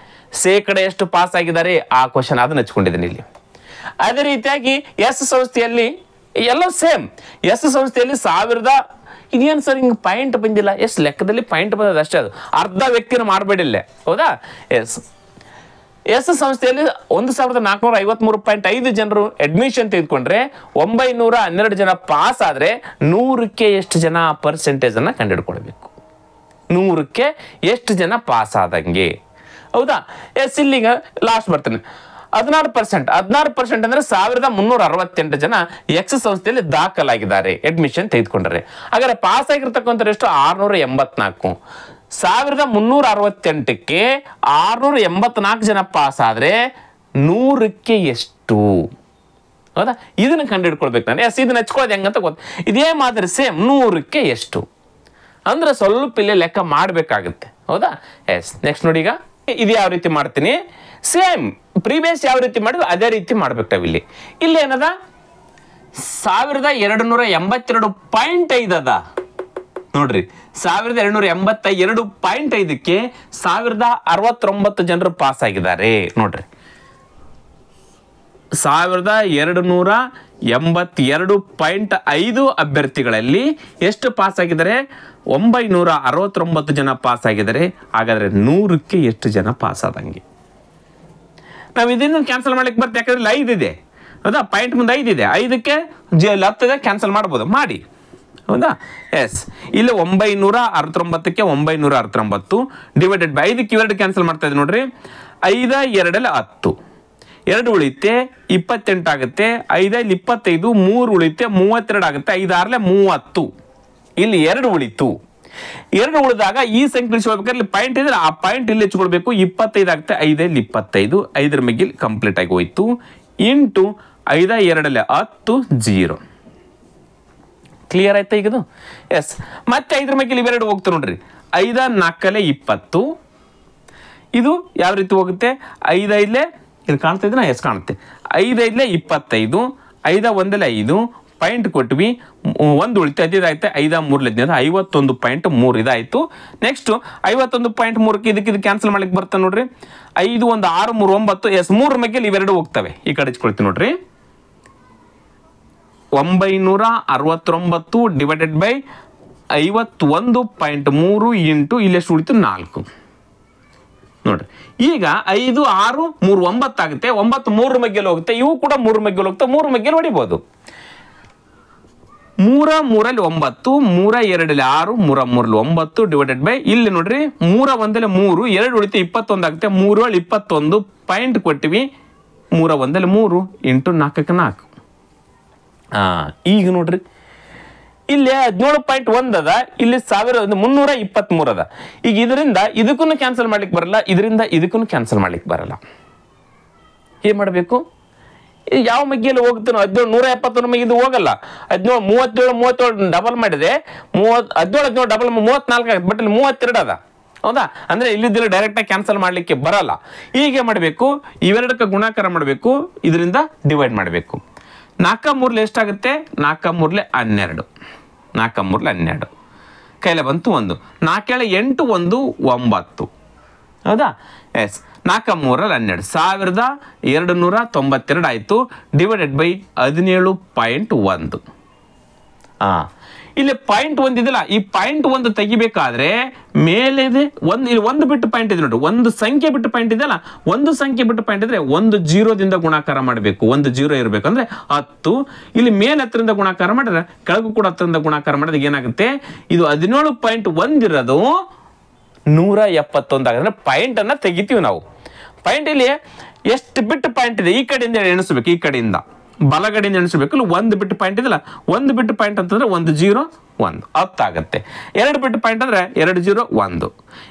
ಶೇಕಡ ಎಷ್ಟು ಪಾಸ್ ಆಗಿದ್ದಾರೆ ಆ ಕ್ವಶನ್ ಅದನ್ನ ಹಚ್ಕೊಂಡಿದ್ದೀನಿ ಇಲ್ಲಿ. ಅದೇ ರೀತಿಯಾಗಿ ಎಸ್ ಸಂಸ್ಥೆಯಲ್ಲಿ ಎಲ್ಲ ಸೇಮ್. ಎಸ್ ಸಂಸ್ಥೆಯಲ್ಲಿ 1000 ಇದೇನು ಸರ್ ಹಿಂಗೆ ಪಾಯಿಂಟ್ ಬಂದಿಲ್ಲ? ಲೆಕ್ಕದಲ್ಲಿ ಪಾಯಿಂಟ್ ಬಂದದ ಅಷ್ಟೇ, ಅದು ಅರ್ಧ ವ್ಯಕ್ತಿನ ಮಾಡಬೇಡಿಲ್ಲ. ಹೌದಾ? ಎಸ್ ಸಂಸ್ಥೆಯಲ್ಲಿ 1453.5 ಜನರು ಅಡ್ಮಿಷನ್ ತೆಗೆದುಕೊಂಡ್ರೆ 912 ಜನ ಪಾಸ್ ಆದ್ರೆ 100ಕ್ಕೆ ಎಷ್ಟು ಜನ ಪರ್ಸೆಂಟೇಜ್ ಅನ್ನ ಕಂಡುಹಿಡ್ಕೊಳ್ಬೇಕು. 100ಕ್ಕೆ ಎಷ್ಟು ಜನ ಪಾಸ್ ಆದಂಗೆ. ಹೌದಾ? ಇಲ್ಲಿಗ ಲಾಸ್ಟ್ ಬರ್ತೀನಿ. 16% ಅಂದ್ರೆ 1368 ಜನ ಎಕ್ಸ್ ಸಂಸ್ಥೆಯಲ್ಲಿ ದಾಖಲಾಗಿದ್ದಾರೆ, ಅಡ್ಮಿಷನ್ ತೆಗೆದುಕೊಂಡ್ರೆ. ಹಾಗಾದ್ರೆ ಪಾಸ್ ಆಗಿರ್ತಕ್ಕಂಥ ಎಷ್ಟು? 684. 1368ಕ್ಕೆ 684 ಜನ ಪಾಸ್ ಆದ್ರೆ 100ಕ್ಕೆ ಎಷ್ಟು? ಹೌದಾ? ಇದನ್ನ ಕಂಡುಹಿಡ್ಕೊಳ್ಬೇಕು ನಾನು. ಇದನ್ನ ಹಚ್ಕೊಳ್ಳೋದು ಹೆಂಗಂತ ಗೊತ್ತು. ಇದೇ ಮಾದರಿ ಸೇಮ್ 100ಕ್ಕೆ ಎಷ್ಟು ಅಂದ್ರೆ ಸ್ವಲ್ಪ ಇಲ್ಲಿ ಲೆಕ್ಕ ಮಾಡಬೇಕಾಗುತ್ತೆ. ಹೌದಾ? ನೆಕ್ಸ್ಟ್ ನೋಡಿ, ಈಗ ಇದು ಯಾವ ರೀತಿ ಮಾಡ್ತೀನಿ, ಸೇಮ್ ಪ್ರೀವಿಯಸ್ ಯಾವ ರೀತಿ ಮಾಡಿದ್ವಿ ಅದೇ ರೀತಿ ಮಾಡ್ಬೇಕು ನಾವಿಲ್ಲಿ. ಇಲ್ಲಿ ಏನದ 1282.5 ಅದ ನೋಡ್ರಿ. 1282.5ಕ್ಕೆ 1069 ಜನರು ಪಾಸ್ ಆಗಿದ್ದಾರೆ ನೋಡ್ರಿ. 1282.5 ಅಭ್ಯರ್ಥಿಗಳಲ್ಲಿ ಎಷ್ಟು ಪಾಸ್ ಆಗಿದ್ದಾರೆ? 969 ಜನ ಪಾಸ್ ಆಗಿದ್ದಾರೆ. ಹಾಗಾದ್ರೆ 100ಕ್ಕೆ ಎಷ್ಟು ಜನ ಪಾಸ್ ಆದಂಗೆ? ನಾವು ಇದನ್ನು ಕ್ಯಾನ್ಸಲ್ ಮಾಡ್ಲಿಕ್ಕೆ ಬರ್ತದೆ, ಯಾಕಂದ್ರೆ 5 ಇದೆ. ಹೌದಾ? ಪಾಯಿಂಟ್ ಮುಂದೆ 5 ಇದೆ. 5ಕ್ಕೆ 10 ಕ್ಯಾನ್ಸಲ್ ಮಾಡ್ಬೋದು, ಮಾಡಿ. ಹೌದಾ? ಇಲ್ಲಿ 969ಕ್ಕೆ 969 ಡಿವೈಡೆಡ್ ಬೈ 5ಕ್ಕೆ 2 ಕ್ಯಾನ್ಸಲ್ ಮಾಡ್ತಾ ಇದೆ ನೋಡ್ರಿ. 5 2 10, 2 ಉಳಿತೆ 28 ಆಗುತ್ತೆ. 5 25, 3 ಉಳಿತೆ 32 ಆಗುತ್ತೆ. 5 6 30. ಇಲ್ಲಿ 2 ಉಳಿತು. 2 ಉಳಿದಾಗ ಈ ಸಂಖ್ಯೆ ಇಳಿಸ್ಕೊಳ್ಬೇಕಾದ್ರೆ ಪಾಯಿಂಟ್ ಇದ್ರೆ ಆ ಪಾಯಿಂಟ್ ಇಲ್ಲಿ ಹಚ್ಕೊಳ್ಬೇಕು. 25 ಆಗುತ್ತೆ. 5 25, 5 ಮಿಗಿಲ್ ಕಂಪ್ಲೀಟ್ ಆಗಿ ಹೋಯ್ತು. ಇಂಟು 5 2 10, 0. ಕ್ಲಿಯರ್ ಆಯ್ತಾ ಈಗದು? ಮತ್ತೆ 5 ಮಿಗಿಲ್ ಇವೆರಡು ಹೋಗ್ತು ನೋಡ್ರಿ. 5 4 20. ಇದು ಯಾವ ರೀತಿ ಹೋಗುತ್ತೆ? 5 5 ಇದು ಕಾಣ್ತಾ ಇದ್ರೆ ಕಾಣುತ್ತೆ. 5 5 25, 5 1 5 ಪಾಯಿಂಟ್ ಕೊಟ್ವಿ. 1 ಉಳಿತು, 15 ಆಯ್ತು. 5 3 51.3 ಇದಾಯ್ತು. ನೆಕ್ಸ್ಟ್ 51.3ಕ್ಕೆ ಇದಕ್ಕೆ ಕ್ಯಾನ್ಸಲ್ ಮಾಡ್ಲಿಕ್ಕೆ ಬರ್ತಾನೆ ನೋಡ್ರಿ. 5 1 6 3 9. 3 ಮಿಗಿಲ್ ಇವೆರಡು ಹೋಗ್ತವೆ. ಈ ಕಡೆ ಹಚ್ಕೊಳ್ತೀನಿ ನೋಡ್ರಿ. 969 ಡಿವೈಡೆಡ್ ಬೈ 51.3 ಇಂಟು ಇಲ್ಲೆಷ್ಟು ಉಳಿತು? 4 ನೋಡ್ರಿ. ಈಗ 5 6 3 9 ಆಗುತ್ತೆ. 9 3 ಮಗ್ಗೆಲ್ ಹೋಗುತ್ತೆ. ಇವು ಕೂಡ 3 ಮಗ್ಗೆಲ್ ಹೋಗುತ್ತೆ. 3 ಮಗ್ಗೆಲ್ ಹೊಡಿಬಹುದು. 3 3 9, 3 2 6, 3 3 9 ಡಿವೈಡೆಡ್ ಬೈ ಇಲ್ಲಿ ನೋಡ್ರಿ 3 1 3, 2 ಉಳಿತು 21 ಆಗುತ್ತೆ. 3 21 ಪಾಯಿಂಟ್ ಕೊಟ್ಟಿವಿ. 3 1 3 ಇಂಟು 4ಕ್ಕೆ 4. ಈಗ ನೋಡ್ರಿ ಇಲ್ಲಿ 17.1 ಅದ, ಇಲ್ಲಿ 1323 ಅದ. ಈಗ ಇದರಿಂದ ಇದಕ್ಕೂ ಕ್ಯಾನ್ಸಲ್ ಮಾಡ್ಲಿಕ್ಕೆ ಬರಲ್ಲ, ಇದರಿಂದ ಇದಕ್ಕೂ ಕ್ಯಾನ್ಸಲ್ ಮಾಡ್ಲಿಕ್ಕೆ ಬರಲ್ಲ. ಏನ್ ಮಾಡಬೇಕು? ಯಾವ ಮಗ್ಗಿಯಲ್ಲಿ ಹೋಗ್ತಾನೋ 17 171 ಇದು ಹೋಗಲ್ಲ. 17 37 ಡಬಲ್ ಮಾಡಿದೆ. 17 ಡಬಲ್ 34 ಆಗುತ್ತೆ. ಬಟ್ ಇಲ್ಲಿ 32 ಅದ. ಹೌದಾ? ಅಂದ್ರೆ ಇಲ್ಲಿದ್ದಲ್ಲಿ ಡೈರೆಕ್ಟ್ ಆಗಿ ಕ್ಯಾನ್ಸಲ್ ಮಾಡ್ಲಿಕ್ಕೆ ಬರಲ್ಲ. ಹೀಗೆ ಮಾಡಬೇಕು. ಇವೆರಡಕ್ಕೆ ಗುಣಾಕಾರ ಮಾಡಬೇಕು, ಇದರಿಂದ ಡಿವೈಡ್ ಮಾಡಬೇಕು. 4 3 ಎಷ್ಟಾಗುತ್ತೆ? 4 3 12. 4 3 12 ಕೈಲೆ ಬಂತು 1. 4 8 1 9. ಹೌದಾ? 4 3 12, 1292 ಆಯಿತು. Divided by 17.1. ಇಲ್ಲಿ ಪಾಯಿಂಟ್ 1 ಇದೆಯಲ್ಲ, ಈ ಪಾಯಿಂಟ್ 1 ತೆಗಿಬೇಕಾದ್ರೆ ಮೇಲೆ ಇದೆ ಇಲ್ಲಿ 1 ಬಿಟ್ಟು ಪಾಯಿಂಟ್ ಇದೆ ನೋಡಿ. ಒಂದು ಸಂಖ್ಯೆ ಬಿಟ್ಟು ಪಾಯಿಂಟ್ ಇದೆಯಲ್ಲ, ಒಂದು ಸಂಖ್ಯೆ ಬಿಟ್ಟು ಪಾಯಿಂಟ್ ಇದ್ರೆ 1 0ದಿಂದ ಗುಣಾಕಾರ ಮಾಡಬೇಕು. 1 0 ಇರಬೇಕು ಅಂದ್ರೆ 10. ಇಲ್ಲಿ ಮೇಲೆ 10ರಿಂದ ಗುಣಾಕಾರ ಮಾಡಿದ್ರೆ ಕೆಳಗೂ ಕೂಡ 10ರಿಂದ ಗುಣಾಕಾರ ಮಾಡಿದ್ರೆ ಏನಾಗುತ್ತೆ? ಇದು 17.1 ಇರೋದು 171 ಆಗುತ್ತೆ. ಪಾಯಿಂಟ್ ಅನ್ನ ತೆಗಿತೀವಿ ನಾವು. ಪಾಯಿಂಟ್ ಇಲ್ಲಿ ಎಷ್ಟು ಬಿಟ್ಟು ಪಾಯಿಂಟ್ ಇದೆ ಈ ಕಡೆಯಿಂದ ಎಣಿಸ್ಬೇಕು. ಈ ಕಡೆಯಿಂದ ಬಲಗಡೆಯಿಂದ ಎಣಿಸಬೇಕು. ಇಲ್ಲಿ 1 ಬಿಟ್ಟು ಪಾಯಿಂಟ್ ಇದೆಯಲ್ಲ, 1 ಬಿಟ್ಟು ಪಾಯಿಂಟ್ ಅಂತಂದ್ರೆ 1 0 1 10 ಆಗುತ್ತೆ. 2 ಬಿಟ್ಟು ಪಾಯಿಂಟ್ ಅಂದ್ರೆ 2 0 1.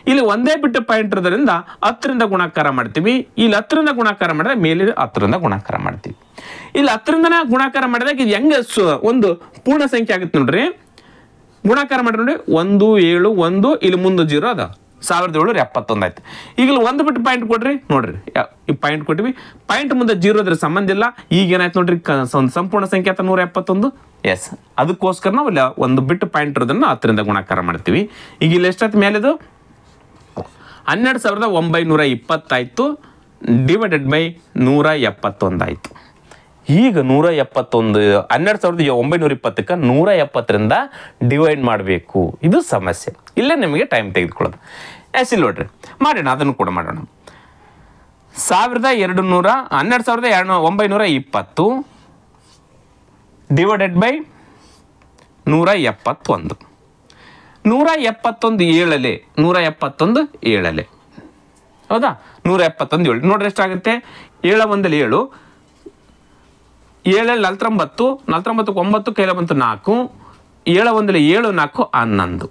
ಇಲ್ಲಿ ಒಂದೇ ಬಿಟ್ಟು ಪಾಯಿಂಟ್ ಇರೋದ್ರಿಂದ 10ರಿಂದ ಗುಣಾಕಾರ ಮಾಡ್ತೀವಿ. ಇಲ್ಲಿ 10ರಿಂದ ಗುಣಾಕಾರ ಮಾಡಿದ್ರೆ ಮೇಲೆ 10ರಿಂದ ಗುಣಾಕಾರ ಮಾಡ್ತೀವಿ. ಇಲ್ಲಿ 10ರಿಂದ ಗುಣಾಕಾರ ಮಾಡಿದಾಗ ಇದು ಹೆಂಗೆ ಒಂದು ಪೂರ್ಣ ಸಂಖ್ಯೆ ಆಗುತ್ತೆ ನೋಡ್ರಿ. ಗುಣಾಕಾರ ಮಾಡಿ ನೋಡಿ 1 7 1 ಇಲ್ಲಿ ಮುಂದೆ 0 ಅದ 1771 ಆಯ್ತು. ಈಗ ಇಲ್ಲಿ ಒಂದು ಬಿಟ್ಟು ಪಾಯಿಂಟ್ ಕೊಡ್ರಿ ನೋಡ್ರಿ, ಈ ಪಾಯಿಂಟ್ ಕೊಟ್ಟಿವಿ, ಪಾಯಿಂಟ್ ಮುಂದೆ 0 ಇದ್ರೆ ಸಂಬಂಧ ಇಲ್ಲ. ಈಗ ಏನಾಯ್ತು ನೋಡ್ರಿ, ಸಂಪೂರ್ಣ ಸಂಖ್ಯೆ ಆತ 171. ಎಸ್, ಅದಕ್ಕೋಸ್ಕರ ನಾವು ಇಲ್ಲ ಒಂದು ಬಿಟ್ಟು ಪಾಯಿಂಟ್ ಇರೋದನ್ನ 10ರಿಂದ ಗುಣಾಕಾರ ಮಾಡ್ತೀವಿ. ಈಗ ಇಲ್ಲಿ ಎಷ್ಟಾಯ್ತು ಮೇಲೆದು 12,920 ಆಯಿತು, ಡಿವೈಡೆಡ್ ಬೈ 171 ಆಯಿತು. ಈಗ 171 12,920ಕ್ಕೆ 170ರಿಂದ ಡಿವೈಡ್ ಮಾಡಬೇಕು. ಇದು ಸಮಸ್ಯೆ. ಇಲ್ಲೇ ನಿಮಗೆ ಟೈಮ್ ತೆಗೆದುಕೊಳ್ಳೋದು. ಎಸ್, ಇಲ್ಲಿ ನೋಡ್ರಿ ಮಾಡೋಣ, ಅದನ್ನು ಕೂಡ ಮಾಡೋಣ. 12,920 ಡಿವೈಡೆಡ್ ಬೈ 171. 171 7 171 7 ಹೌದಾ, 171 7 ನೋಡ್ರಿ ಎಷ್ಟಾಗುತ್ತೆ. 7 1 7 7 49 49 9 ಕೈಲ ಬಂತು 4 7 1 7 4 11.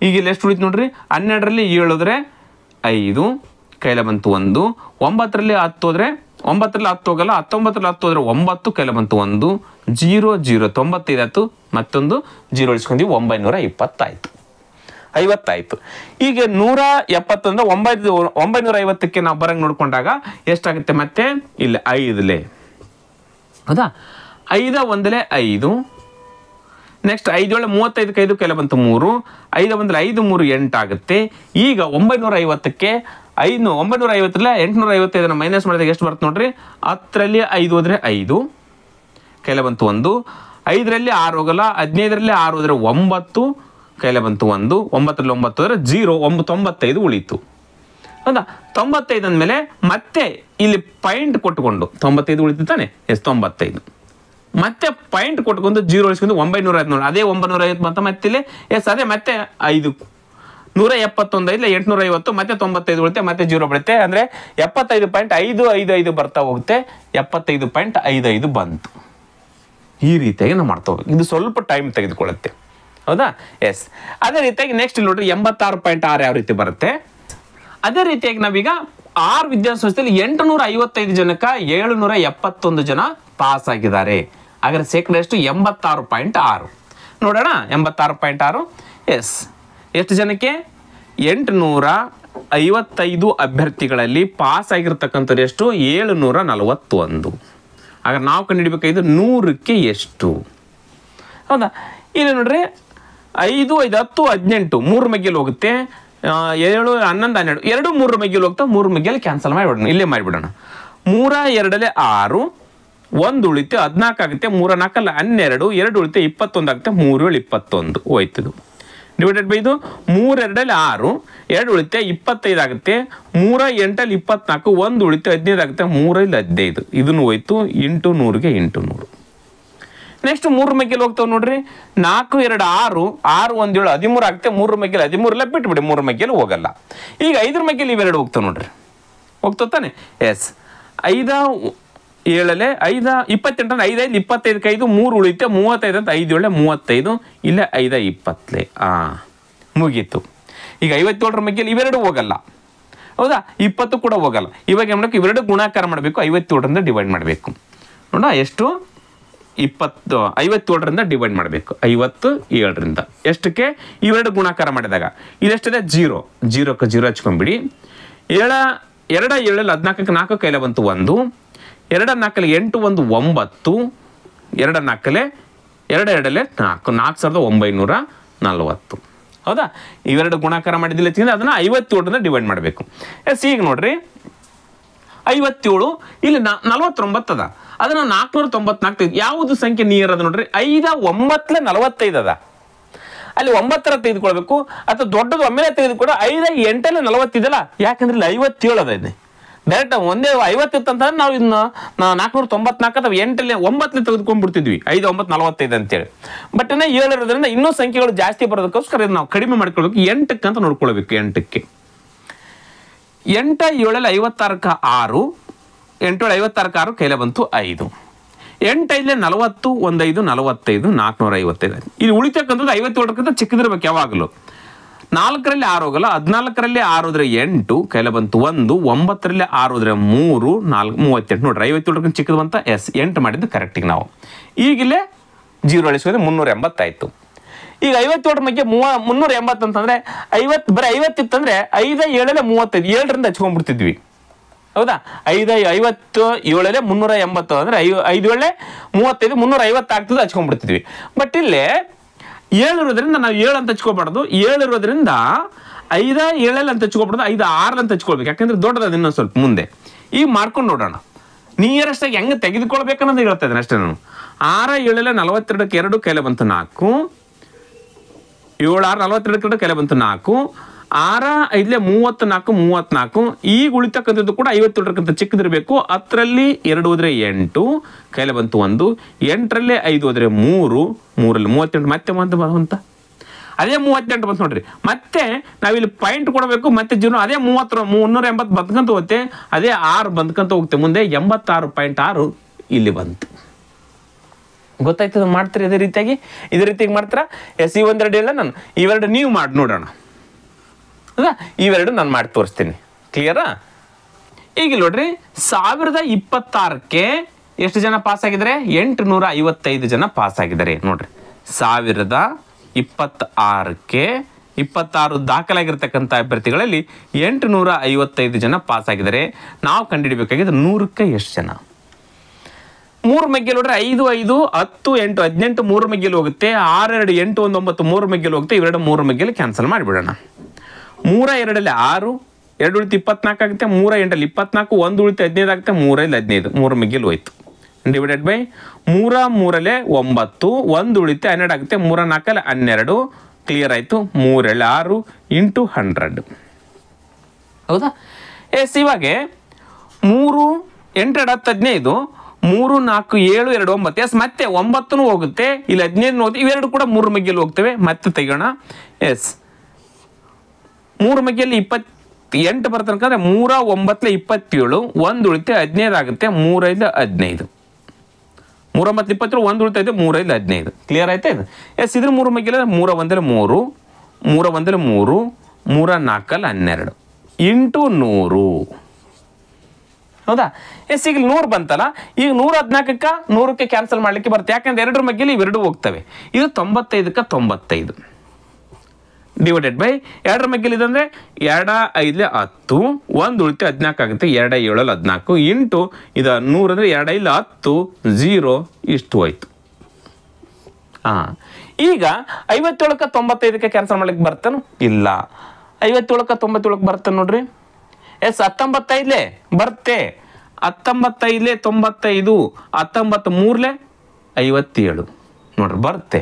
ಈಗ ಇಲ್ಲಿ ಎಷ್ಟು ಉಳಿತು ನೋಡ್ರಿ, 12ರಲ್ಲಿ 7 ಹೋದ್ರೆ 5 ಕೈಲ ಬಂತು 1, 9ರಲ್ಲಿ 10 ಹೋದ್ರೆ 9ರಲ್ಲಿ 10 ಹೋಗಲ್ಲ, 19ರಲ್ಲಿ 10 ಹೋದ್ರೆ 9 ಕೈಲ ಬಂತು 1, 0 0 95 ಆಯ್ತು, ಮತ್ತೊಂದು 0 ಇಳಿಸ್ಕೊಂಡ್ವಿ, 920 ಆಯ್ತು, 50 ಆಯ್ತು. ಈಗ 170 950ಕ್ಕೆ ನಾವು ಬರಂಗ್ ನೋಡ್ಕೊಂಡಾಗ ಎಷ್ಟಾಗುತ್ತೆ ಮತ್ತೆ ಇಲ್ಲಿ 5 ಹೌದಾ, 5 1 5, ನೆಕ್ಸ್ಟ್ 5 35 5 ಕೆಲ ಬಂತು 3, 5 1 5 3 8 ಆಗುತ್ತೆ. ಈಗ 950ಕ್ಕೆ 950 855 ಮೈನಸ್ ಮಾಡಿದಾಗ ಎಷ್ಟು ಬರುತ್ತೆ ನೋಡ್ರಿ, 10ರಲ್ಲಿ 5 ಹೋದ್ರೆ 5 ಕೆಲ ಬಂತು 1, 5ರಲ್ಲಿ 6 ಹೋಗಲ್ಲ, 15ರಲ್ಲಿ 6 ಹೋದ್ರೆ 9 ಕೆಲ ಬಂತು 1, 9ರಲ್ಲಿ 9 ಹೋದ್ರೆ 0 95 ಉಳೀತು ಹೌದಾ. 95 ಅಂದಮೇಲೆ ಮತ್ತೆ ಇಲ್ಲಿ ಪಾಯಿಂಟ್ ಕೊಟ್ಟುಕೊಂಡು 95 ಉಳಿತು ತಾನೆ, ಎಸ್ 95 ಮತ್ತೆ ಪಾಯಿಂಟ್ ಕೊಟ್ಕೊಂಡು 0 ಉಳಿಸ್ಕೊಂಡು 950 ನೋಡಿ, ಅದೇ 950 ಅಂತ ಮತ್ತೆ ಇಲ್ಲಿ ಎಸ್ ಅದೇ ಮತ್ತೆ 5 171 ಇಲ್ಲ 850 ಮತ್ತೆ 95 ಉಳಿತೆ, ಮತ್ತೆ 0 ಬೀಳುತ್ತೆ, ಅಂದರೆ 75.555 ಬರ್ತಾ ಹೋಗುತ್ತೆ, 75.55 ಬಂತು. ಈ ರೀತಿಯಾಗಿ ನಾವು ಮಾಡ್ತಾ ಹೋಗ್ಬೇಕು. ಇದು ಸ್ವಲ್ಪ ಟೈಮ್ ತೆಗೆದುಕೊಳ್ಳುತ್ತೆ ಹೌದಾ. ಎಸ್, ಅದೇ ರೀತಿಯಾಗಿ ನೆಕ್ಸ್ಟ್ ಇಲ್ಲಿ ನೋಡ್ರಿ 86.6 ಯಾವ ರೀತಿ ಬರುತ್ತೆ. ಅದೇ ರೀತಿಯಾಗಿ ನಾವೀಗ 6 ವಿದ್ಯಾಸಂಸ್ಥೆಯಲ್ಲಿ 855 ಜನಕ್ಕೆ 771 ಜನ ಪಾಸ್ ಆಗಿದ್ದಾರೆ. ಹಾಗಾದ್ರೆ ಶೇಕಡ ಎಷ್ಟು, 86.6 ನೋಡೋಣ. 86.6 ಎಸ್, ಎಷ್ಟು ಜನಕ್ಕೆ 855 ಅಭ್ಯರ್ಥಿಗಳಲ್ಲಿ ಪಾಸ್ ಆಗಿರ್ತಕ್ಕಂಥದ್ದು ಎಷ್ಟು, 741. ಹಾಗಾದ್ರೆ ನಾವು ಕಂಡುಹಿಡಬೇಕಾಗಿದ್ದು 100ಕ್ಕೆ ಎಷ್ಟು ಹೌದಾ. ಇಲ್ಲಿ ನೋಡ್ರಿ 5 5 10 18 3 ಮಗ್ಗಿಯಲ್ಲಿ ಹೋಗುತ್ತೆ, 7 11 12 2 3 ಮಗ್ಗಿಯಲ್ಲಿ ಹೋಗ್ತಾ 3 ಮಗ್ಗಿಯಲ್ಲಿ ಕ್ಯಾನ್ಸಲ್ ಮಾಡಿಬಿಡೋಣ, ಇಲ್ಲೇ ಮಾಡಿಬಿಡೋಣ. 3 2 6 1 ಉಳಿತೆ 14 ಆಗುತ್ತೆ, 3 4 12 2 ಉಳಿತೆ 21 ಆಗುತ್ತೆ, 3 7 21 ಹೋಯ್ತದು. ಡಿವೈಡೆಡ್ ಬೈ ಇದು 3 2 6 2 ಉಳಿತೆ 25 ಆಗುತ್ತೆ, 3 8 24 1 ಉಳಿತೆ 15 ಆಗುತ್ತೆ, 3 15 ಇದನ್ನು ಹೋಯ್ತು, ಇಂಟು 100ಗೆ ಇಂಟು 100. ನೆಕ್ಸ್ಟ್ 3 ಮಗ್ಗಿಯಲ್ಲಿ ಹೋಗ್ತಾವೆ ನೋಡ್ರಿ, 4 2 6 6 1 7 13 ಆಗುತ್ತೆ, 3 ಮಗ್ಗಿಯಲ್ಲಿ 13 ಬಿಟ್ಬಿಡಿ, 3 ಮಗ್ಗಿಯಲ್ಲಿ ಹೋಗಲ್ಲ. ಈಗ 5 ಮಗ್ಗಿಯಲ್ಲಿ ಇವೆರಡು ಹೋಗ್ತಾವೆ ನೋಡ್ರಿ, ಹೋಗ್ತಾವ ತಾನೆ. ಎಸ್, 5 7 5 28 5 5 25 5 3 ಉಳಿತೆ 35 ಅಂತ 5 7 35 ಇಲ್ಲೇ 5 20 ಮುಗೀತು. ಈಗ 57ರ ಮಗ್ಗಿಯಲ್ಲಿ ಇವೆರಡು ಹೋಗಲ್ಲ ಹೌದಾ, 20 ಕೂಡ ಹೋಗಲ್ಲ. ಇವಾಗ ಏನು ಮಾಡಬೇಕು, ಇವೆರಡು ಗುಣಾಕಾರ ಮಾಡಬೇಕು, 57ರಿಂದ ಡಿವೈಡ್ ಮಾಡಬೇಕು ನೋಡ. ಎಷ್ಟು 57ರಿಂದ ಡಿವೈಡ್ ಮಾಡಬೇಕು, 57ರಿಂದ ಎಷ್ಟಕ್ಕೆ, ಇವೆರಡು ಗುಣಾಕಾರ ಮಾಡಿದಾಗ ಇದೆಷ್ಟಿದೆ 0 0ಕ್ಕೆ 0 ಹಚ್ಕೊಂಡ್ಬಿಡಿ. 2 7 14ಕ್ಕೆ 4 ಕೈಲ ಬಂತು 1, 2 4 8 1 9, 2 4 2 2 4 4940 ಹೌದಾ. ಇವೆರಡು ಗುಣಾಕಾರ ಮಾಡಿದಿಲ್ಲ ಅದನ್ನು 57ರಿಂದ ಡಿವೈಡ್ ಮಾಡಬೇಕು. ಎಸ್, ಈಗ ನೋಡ್ರಿ 57 ಇಲ್ಲಿ 49 ಅದ, ಅದನ್ನು 494 ಯಾವುದು ಸಂಖ್ಯೆ ನಿಯರ್ ಅದ ನೋಡ್ರಿ, 5 9 45 ಅದ, ಅಲ್ಲಿ 9ರ ತೆಗೆದುಕೊಳ್ಬೇಕು ಅಥವಾ ದೊಡ್ಡದು ಒಮ್ಮೆಲೆ ತೆಗೆದುಕೊಡ. 5 8 40 ಇದಲ್ಲ, ಯಾಕಂದ್ರೆ ಇಲ್ಲಿ 57 ಅದ. ಇದೆ ಡೈರೆಕ್ಟ್ ಒಂದೇ 50 ಇತ್ತಂತಂದ್ರೆ ನಾವು ಇದನ್ನ 494 ಅಥವಾ 8 9 ತೆಗೆದುಕೊಂಡ್ಬಿಡ್ತಿದ್ವಿ, 5 9 45 ಅಂತೇಳಿ. ಬಟ್ 7 ಇರೋದ್ರಿಂದ ಇನ್ನೂ ಸಂಖ್ಯೆಗಳು ಜಾಸ್ತಿ ಬರೋದಕ್ಕೋಸ್ಕರ ಇದು ನಾವು ಕಡಿಮೆ ಮಾಡ್ಕೊಳ್ಬೇಕು, 8ಕ್ಕೆ ಅಂತ ನೋಡ್ಕೊಳ್ಬೇಕು. 8ಕ್ಕೆ 8 7 56ಕ್ಕೆ 6 8 56ಕ್ಕೆ 6 ಕೈಲ ಬಂತು 5, 8 5 40 1 5 45 455. ಇಲ್ಲಿ ಉಳಿತಕ್ಕಂಥದ್ದು 57ಕ್ಕಿಂತ ಚಿಕ್ಕದಿರ್ಬೇಕು ಯಾವಾಗಲೂ. 4ರಲ್ಲಿ 6 ಹೋಗಲ್ಲ, 14ರಲ್ಲಿ 6 ಹೋದ್ರೆ 8 ಕೈಲ ಬಂತು 1, 9ರಲ್ಲಿ 6 ಹೋದ್ರೆ 3 4 38 ನೋಡ್ರಿ, 57ಕ್ಕಿಂತ ಚಿಕ್ಕದು ಬಂತ. ಎಸ್, 8 ಮಾಡಿದ್ದು ಕರೆಕ್ಟಿಗೆ ನಾವು. ಈಗಿಲ್ಲೇ 0 ಅಳಿಸೋದ್ರೆ 380 ಆಯಿತು. ಈಗ 57 ಬಗ್ಗೆ 380 ಅಂತಂದ್ರೆ 50 ಬರೀ 50 ಇತ್ತಂದ್ರೆ 5 7 35 7ರಿಂದ ಹಚ್ಕೊಂಡ್ಬಿಡ್ತಿದ್ವಿ. ಹೌದಾ? 5 50 7 380 ಅಂದ್ರೆ 5 7 35 350 ಆಗ್ತದೆ, ಹಚ್ಕೊಂಡ್ಬಿಡ್ತಿದ್ವಿ. ಬಟ್ ಇಲ್ಲಿ 7 ಇರೋದ್ರಿಂದ ನಾವು 7 ಅಂತ ಹಚ್ಕೋಬಾರ್ದು. 7 ಇರೋದ್ರಿಂದ 5 7 ಅಂತ ಹಚ್ಕೊಬಾರ್ದು, 5 6 ಅಂತ ಹಚ್ಕೊಳ್ಬೇಕು. ಯಾಕಂದ್ರೆ ದೊಡ್ಡದ ಇನ್ನೊಂದು ಸ್ವಲ್ಪ ಮುಂದೆ. ಈಗ ಮಾಡ್ಕೊಂಡು ನೋಡೋಣ. ನಿಯರೆಸ್ಟ್ ಆಗಿ ಹೆಂಗೆ ತೆಗೆದುಕೊಳ್ಬೇಕನ್ನೋದು ಹೇಳ್ತಾ ಇದ್ದೇನೆ ಅಷ್ಟೇ ನಾನು. 6 7 42ಕ್ಕೆ 2 ಕೈಲೆ ಬಂತು 4, 7 6 42ಕ್ಕೆ 2 ಕೈಲೆ ಬಂತು 4, 6 5 34 34. ಈಗ ಉಳಿತಕ್ಕಂಥದ್ದು ಕೂಡ 57ಕ್ಕಿಂತ ಚಿಕ್ಕದಿರಬೇಕು. 10ರಲ್ಲಿ 2 ಹೋದ್ರೆ 8, ಕೈಲೆ ಬಂತು 1, 8ರಲ್ಲಿ 5 ಹೋದ್ರೆ 3, 3ರಲ್ಲಿ 38, ಮತ್ತೆ ಬಂತ ಅದೇ 38 ಬಂತು ನೋಡ್ರಿ. ಮತ್ತೆ ನಾವಿಲ್ಲಿ ಪಾಯಿಂಟ್ ಕೊಡಬೇಕು, ಮತ್ತೆ ಜೀರೋ ಅದೇ 30 380 ಬಂದ್ಕಂತ ಹೋಗುತ್ತೆ, ಅದೇ 6 ಬಂದ್ಕಂತ ಹೋಗುತ್ತೆ ಮುಂದೆ. 86.6 ಇಲ್ಲಿ ಬಂತು. ಗೊತ್ತಾಯ್ತದ? ಮಾಡ್ತೀರಿ ಇದೇ ರೀತಿಯಾಗಿ ಮಾಡ್ತೀರಾ? ಎಸ್, ಈ ಒಂದೆರಡು ಹೇಳ ನಾನು, ಇವೆರಡು ನೀವು ಮಾಡಿ ನೋಡೋಣ. ಹೌದಾ? ಇವೆರಡು ನಾನು ಮಾಡಿ ತೋರಿಸ್ತೀನಿ. ಕ್ಲಿಯರಾ? ಈಗ ನೋಡ್ರಿ, 1026ಕ್ಕೆ ಎಷ್ಟು ಜನ ಪಾಸ್ ಆಗಿದ್ದಾರೆ? 855 ಜನ ಪಾಸ್ ಆಗಿದ್ದಾರೆ. ನೋಡ್ರಿ, 1026ಕ್ಕೆ 26 ದಾಖಲಾಗಿರ್ತಕ್ಕಂಥ ಅಭ್ಯರ್ಥಿಗಳಲ್ಲಿ 855 ಜನ ಪಾಸ್ ಆಗಿದ್ದಾರೆ. ನಾವು ಕಂಡುಹಿಡಬೇಕಾಗಿದ್ದು 100ಕ್ಕೆ ಎಷ್ಟು ಜನ? 3 ಮಗ್ಗೆಲ್ ನೋಡ್ರೆ 5 5 10 8 18 3 ಮಗ್ಗೆಲ್ ಹೋಗುತ್ತೆ. 6 2 8 1 9 3 ಮಗ್ಗೆಲ್ ಹೋಗುತ್ತೆ. ಇವೆರಡು 3 ಮಗ್ಗೆಲ್ ಕ್ಯಾನ್ಸಲ್ ಮಾಡಿಬಿಡೋಣ. 3 2ರಲ್ಲಿ 6, 2 ಉಳಿತು 24 ಆಗುತ್ತೆ. 3 8ರಲ್ಲಿ 24, 1 ಉಳಿತು 15 ಆಗುತ್ತೆ. 3 15, 3 ಮಗ್ಗೆಲ್ ಹೋಯ್ತು. ಡಿವೈಡೆಡ್ ಬೈ 3 3ರಲ್ಲಿ 9, 1 ಉಳಿತು 12 ಆಗುತ್ತೆ. 3 4ರಲ್ಲಿ 12. ಕ್ಲಿಯರ್ ಆಯಿತು. 3 6 ಇಂಟು 100. ಹೌದಾ? ಎಸ್, ಇವಾಗ 3 8 2 15, 3 4 7 2 9. ಎಸ್, ಮತ್ತೆ 9 ಹೋಗುತ್ತೆ, ಇಲ್ಲಿ 15 ಹೋಗುತ್ತೆ. ಇವೆರಡು ಕೂಡ 3 ಮಗ್ಗೆಲ್ ಹೋಗ್ತವೆ. ಮತ್ತೆ ತೆಗೋಣ. ಎಸ್, 3 ಮಗ್ಗೆಯಲ್ಲಿ 28 ಬರ್ತನಕಂದ್ರೆ 3 9 27, 1 ಉಳಿತು 15 ಆಗುತ್ತೆ. 3 5 15, 3 9 27, 1 ಉಳಿತೈತೆ. 3 5 15. ಕ್ಲಿಯರ್ ಆಯ್ತಾ ಇದು? ಎಸ್, ಇದ್ರ 3 ಮಗ್ಗೆಲ್ 3 1 3, 3 1 3, 3 4 12 ಇಂಟು 100. ಹೌದಾ? ಎಸ್, ಈಗ 100 ಬಂತಲ್ಲ. ಈಗ 114ಕ್ಕೆ 100ಕ್ಕೆ ಕ್ಯಾನ್ಸಲ್ ಮಾಡಲಿಕ್ಕೆ ಬರುತ್ತೆ. ಯಾಕಂದ್ರೆ 2 ಮಗ್ಗೆಲಿ ಇವೆರಡು ಹೋಗ್ತವೆ. ಇದು 95ಕ್ಕೆ 95 ಡಿವೈಡೆಡ್ ಬೈ 2 ಮಗ್ಗೆಲಿ ಇದಂದ್ರೆ 2 5 10, 1 ಉಳಿತು 14 ಆಗುತ್ತೆ. 2 7 14 ಇಂಟು ಇದು 100 ಅಂದರೆ 2 5 10, 0 ಇಷ್ಟು ಹೋಯ್ತು. ಈಗ 57ಕ್ಕೆ 95ಕ್ಕೆ ಕ್ಯಾನ್ಸಲ್ ಮಾಡ್ಲಿಕ್ಕೆ ಬರ್ತಾನು? ಇಲ್ಲ. 57ಕ್ಕೆ 97ಕ್ಕೆ ಬರ್ತಾನೆ ನೋಡ್ರಿ. ಎಸ್, 19 ಬರ್ತೆ. 19 95, 19 3 57 ನೋಡ್ರಿ ಬರುತ್ತೆ.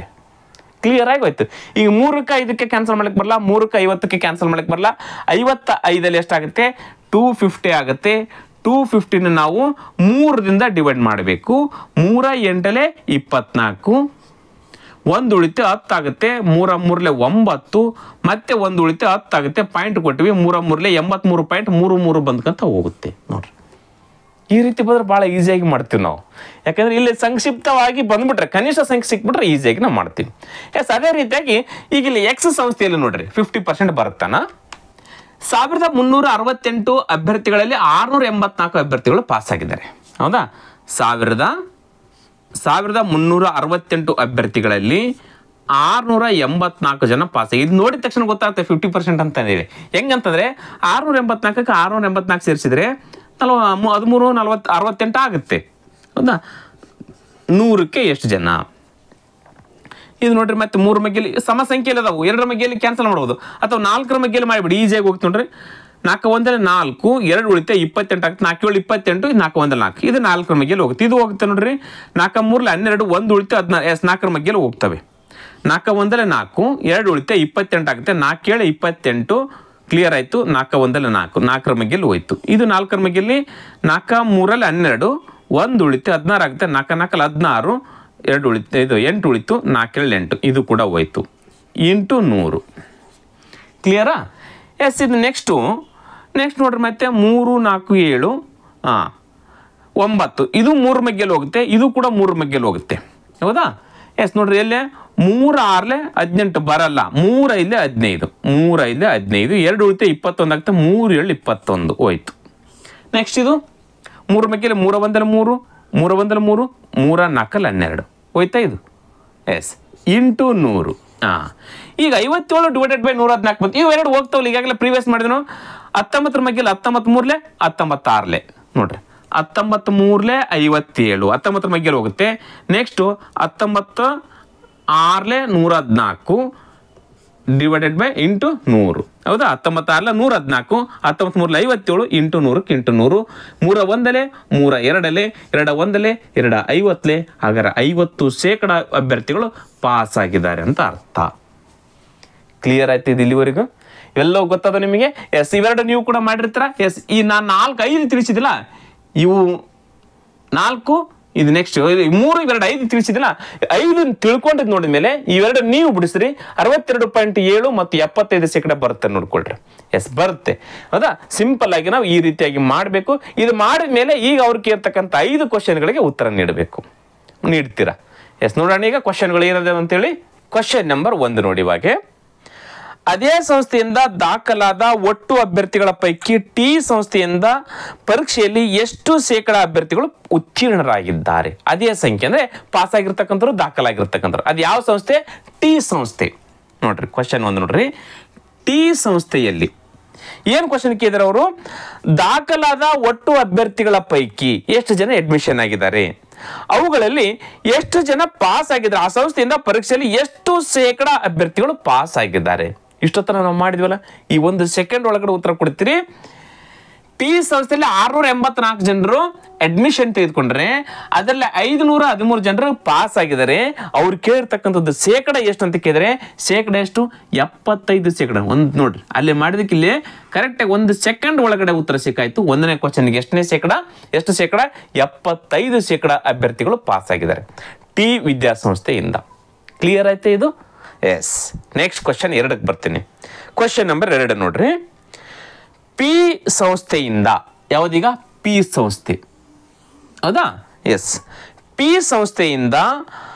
ಕ್ಲಿಯರ್ ಆಗಿ ಹೋಯ್ತು. ಈಗ 3ಕ್ಕೆ 5ಕ್ಕೆ ಕ್ಯಾನ್ಸಲ್ ಮಾಡ್ಲಿಕ್ಕೆ ಬರಲ್ಲ, 3ಕ್ಕೆ 50ಕ್ಕೆ ಕ್ಯಾನ್ಸಲ್ ಮಾಡ್ಲಿಕ್ಕೆ ಬರಲ್ಲ. 55ಲ್ಲಿ ಎಷ್ಟಾಗುತ್ತೆ? 250 ಆಗುತ್ತೆ. 250ನ ನಾವು 3ರಿಂದ ಡಿವೈಡ್ ಮಾಡಬೇಕು. 3 8 24, 1 ಉಳಿತು 10 ಆಗುತ್ತೆ. 3 3 9, ಮತ್ತೆ 1 ಉಳಿತು 10 ಆಗುತ್ತೆ. ಪಾಯಿಂಟ್ ಕೊಟ್ಟಿವಿ. 3 3 83.33 ಬಂದ್ಕಂತ ಹೋಗುತ್ತೆ. ನೋಡ್ರಿ, ಈ ರೀತಿ ಬಂದ್ರೆ ಭಾಳ ಈಸಿಯಾಗಿ ಮಾಡ್ತೀವಿ ನಾವು. ಯಾಕಂದ್ರೆ ಇಲ್ಲಿ ಸಂಕ್ಷಿಪ್ತವಾಗಿ ಬಂದ್ಬಿಟ್ರೆ, ಕನಿಷ್ಠ ಸಂಖ್ಯೆ ಸಿಕ್ಬಿಟ್ರೆ ಈಸಿಯಾಗಿ ನಾವು ಮಾಡ್ತೀವಿ. ಎಸ್, ಅದೇ ರೀತಿಯಾಗಿ ಈಗ ಇಲ್ಲಿ ಎಕ್ಸ್ ಸಂಸ್ಥೆಯಲ್ಲಿ ನೋಡ್ರಿ 50% ಬರುತ್ತಾನ. 1368 ಅಭ್ಯರ್ಥಿಗಳಲ್ಲಿ 684 ಅಭ್ಯರ್ಥಿಗಳು ಪಾಸ್ ಆಗಿದ್ದಾರೆ. ಹೌದಾ? 1368 ಅಭ್ಯರ್ಥಿಗಳಲ್ಲಿ 684 ಜನ ಪಾಸ್. ಇದು ನೋಡಿದ ತಕ್ಷಣ ಗೊತ್ತಾಗುತ್ತೆ 50% ಅಂತ ಹೇಳಿ. ಹೆಂಗಂತಂದ್ರೆ 684ಕ್ಕೆ 684 ಸೇರಿಸಿದ್ರೆ 13 40 68 ಆಗುತ್ತೆ. ಹೌದಾ? 100ಕ್ಕೆ ಎಷ್ಟು ಜನ? ಇದು ನೋಡ್ರಿ, ಮತ್ತೆ 3 ಮಗ್ಗೆಲಿ ಸಮ ಸಂಖ್ಯೆಯಲ್ಲಿ ಅದಾವು. 2 ಮಗ್ಗೆಲಿ ಕ್ಯಾನ್ಸಲ್ ಮಾಡ್ಬೋದು, ಅಥವಾ 4 ಮಗ್ಗೆಲಿ ಮಾಡಿಬಿಡಿ. ಈಸಿಯಾಗಿ ಹೋಗ್ತು ನೋಡ್ರಿ. 4 1 4, 2 ಉಳಿತೆ 28 ಆಗುತ್ತೆ. 4 7 28, 4 1 4, ಇದು 4 ಮಗ್ಗೆಲಿ ಹೋಗುತ್ತೆ. ಇದು ಹೋಗುತ್ತೆ ನೋಡ್ರಿ. 4 3 12, 1 ಉಳಿತೆ 16. ಎಸ್, 4 ಮಗ್ಗೆಲಿ ಹೋಗ್ತವೆ. 4 1 4, 2 ಉಳಿತೆ 28 ಆಗುತ್ತೆ. 4 7 28. ಕ್ಲಿಯರ್ ಆಯಿತು. 4 1 4, 4 ಮಗ್ಗೆಲಿ ಹೋಯ್ತು. ಇದು 4 ಮಗ್ಗೆಲಿ 4 3 12, 1 ಉಳಿತು 16 ಆಗುತ್ತೆ. 4 4 16, 2 ಉಳಿತು, ಇದು 8 ಉಳಿತು. 4 7 8, ಇದು ಕೂಡ ಹೋಯ್ತು. ಇಂಟು 100. ಕ್ಲಿಯರಾ? ಎಸ್, ಇದು ನೆಕ್ಸ್ಟ್ ನೋಡ್ರಿ. ಮತ್ತೆ 3 4 7 9, ಇದು 3 ಮಗ್ಗೆಲಿ ಹೋಗುತ್ತೆ. ಇದು ಕೂಡ 3 ಮಗ್ಗೆಲಿ ಹೋಗುತ್ತೆ. ಹೌದಾ? ಎಸ್, ನೋಡ್ರಿ, ಎಲ್ಲೇ 3 6 18 ಬರಲ್ಲ. 3 5 15, 3 5 15, 2 ಉಳಿತೆ 21 ಆಗುತ್ತೆ. 3 7 21 ಹೋಯ್ತು. ನೆಕ್ಸ್ಟ್ ಇದು 3 ಮಗ್ಗೆಲಿ 3 1 3, 3 1 3, 3 4 12 ಹೋಯ್ತಾ ಇದು? Yes, into 100. ಈಗ 57 ಡಿವೈಡೆಡ್ ಬೈ 114 ಬಂತು. ಇವೆರಡು ಹೋಗ್ತಾವಲ್ಲ, ಈಗಾಗಲೇ ಪ್ರೀವಿಯಸ್ ಮಾಡಿದನು. 19 ಮಗ್ಗಿಲ್ಲ 19 ಮೂರ್ಲೆ 19 ನೋಡ್ರಿ, 19 ಮೂರ್ಲೆ 57, 19 ಮಗ್ಗಿಯಲ್ಲಿ ಹೋಗುತ್ತೆ. Next 19 6 114 divided by into 100. ಹೌದಾ, 19 6 114, 19 ಮೂರ್ಲೆ 57 ಇಂಟು 100 ಇಂಟು 100, 3 1 3 2 2 1 2 50. ಹಾಗಾದ್ರೆ 50% ಅಭ್ಯರ್ಥಿಗಳು ಪಾಸ್ ಆಗಿದ್ದಾರೆ ಅಂತ ಅರ್ಥ. ಕ್ಲಿಯರ್ ಆಯ್ತು ಇದು ಇಲ್ಲಿವರೆಗೂ? ಇವೆಲ್ಲವೂ ಗೊತ್ತದ ನಿಮಗೆ? ಎಸ್, ಇವೆರಡು ನೀವು ಕೂಡ ಮಾಡಿರ್ತೀರ. ಎಸ್, ಈ ನಾನು 4 5 ತಿಳಿಸಿದಿಲ್ಲ, ಇವು 4 ಇದು ನೆಕ್ಸ್ಟ್ 3 ಇವೆರಡು 5 ತಿಳಿಸಿದಿಲ್ಲ, 5 ತಿಳ್ಕೊಂಡಿದ್ದು ನೋಡಿದ ಮೇಲೆ ಇವೆರಡು ನೀವು ಬಿಡಿಸ್ರಿ. 62.7 ಮತ್ತು 75% ಬರುತ್ತೆ ನೋಡ್ಕೊಳ್ರಿ. ಎಸ್, ಬರುತ್ತೆ. ಹೌದಾ, ಸಿಂಪಲ್ ಆಗಿ ನಾವು ಈ ರೀತಿಯಾಗಿ ಮಾಡಬೇಕು. ಇದು ಮಾಡಿದ ಮೇಲೆ ಈಗ ಅವ್ರು ಕೇಳ್ತಕ್ಕಂಥ 5 ಕ್ವಶನ್ಗಳಿಗೆ ಉತ್ತರ ನೀಡ್ತೀರಾ. ಎಸ್, ನೋಡೋಣ ಈಗ ಕ್ವಶನ್ಗಳು ಏನಿದೆ ಅಂತೇಳಿ. ಕ್ವಶನ್ ನಂಬರ್ 1 ನೋಡಿ. ಇವಾಗೆ ಅದೇ ಸಂಸ್ಥೆಯಿಂದ ದಾಖಲಾದ ಒಟ್ಟು ಅಭ್ಯರ್ಥಿಗಳ ಪೈಕಿ ಟಿ ಸಂಸ್ಥೆಯಿಂದ ಪರೀಕ್ಷೆಯಲ್ಲಿ ಎಷ್ಟು ಶೇಕಡಾ ಅಭ್ಯರ್ಥಿಗಳು ಉತ್ತೀರ್ಣರಾಗಿದ್ದಾರೆ? ಅದೇ ಸಂಖ್ಯೆ ಅಂದ್ರೆ ಪಾಸ್ ಆಗಿರ್ತಕ್ಕಂಥವ್ರು, ದಾಖಲಾಗಿರ್ತಕ್ಕಂಥವ್ರು. ಅದು ಯಾವ ಸಂಸ್ಥೆ? ಟಿ ಸಂಸ್ಥೆ. ನೋಡ್ರಿ ಕ್ವಶನ್ 1 ನೋಡ್ರಿ. ಟಿ ಸಂಸ್ಥೆಯಲ್ಲಿ ಏನು ಕ್ವಶನ್ ಕೇಳಿದಾರೆ ಅವರು? ದಾಖಲಾದ ಒಟ್ಟು ಅಭ್ಯರ್ಥಿಗಳ ಪೈಕಿ ಎಷ್ಟು ಜನ ಅಡ್ಮಿಷನ್ ಆಗಿದ್ದಾರೆ, ಅವುಗಳಲ್ಲಿ ಎಷ್ಟು ಜನ ಪಾಸ್ ಆಗಿದ್ದಾರೆ, ಆ ಸಂಸ್ಥೆಯಿಂದ ಪರೀಕ್ಷೆಯಲ್ಲಿ ಎಷ್ಟು ಶೇಕಡಾ ಅಭ್ಯರ್ಥಿಗಳು ಪಾಸ್ ಆಗಿದ್ದಾರೆ. ಇಷ್ಟೊತ್ತನ ನಾವು ಮಾಡಿದ್ವಲ್ಲ, ಈ 1 ಸೆಕೆಂಡ್ ಒಳಗಡೆ ಉತ್ತರ ಕೊಡ್ತೀರಿ. ಟಿ ಸಂಸ್ಥೆಯಲ್ಲಿ 684 ಜನರು ಅಡ್ಮಿಷನ್ ತೆಗೆದುಕೊಂಡ್ರೆ ಅದರಲ್ಲಿ 513 ಜನರು ಪಾಸ್ ಆಗಿದ್ದಾರೆ. ಅವ್ರು ಕೇಳಿರ್ತಕ್ಕಂಥದ್ದು ಶೇಕಡ ಎಷ್ಟು ಅಂತ ಕೇಳಿದ್ರೆ ಶೇಕಡ ಎಷ್ಟು? 75%. ಒಂದು ನೋಡ್ರಿ, ಅಲ್ಲಿ ಮಾಡಿದಕ್ಕೆ ಇಲ್ಲಿ ಕರೆಕ್ಟಾಗಿ 1 ಸೆಕೆಂಡ್ ಒಳಗಡೆ ಉತ್ತರ ಸಿಕ್ಕಾಯ್ತು. 1ನೇ ಕ್ವಶನ್ಗೆ ಎಷ್ಟು ಶೇಕಡ? 75% ಅಭ್ಯರ್ಥಿಗಳು ಪಾಸ್ ಆಗಿದ್ದಾರೆ ಟಿ ವಿದ್ಯಾಸಂಸ್ಥೆಯಿಂದ. ಕ್ಲಿಯರ್ ಆಯ್ತು ಇದು? ಎಸ್. ನೆಕ್ಸ್ಟ್ ಕ್ವಶನ್ 2ಕ್ಕೆ ಬರ್ತೀನಿ. ಕ್ವಶನ್ ನಂಬರ್ 2 ನೋಡ್ರಿ. ಪಿ ಸಂಸ್ಥೆಯಿಂದ, ಯಾವುದೀಗ? ಪಿ ಸಂಸ್ಥೆ. ಹೌದಾ? ಎಸ್. ಪಿ ಸಂಸ್ಥೆಯಿಂದ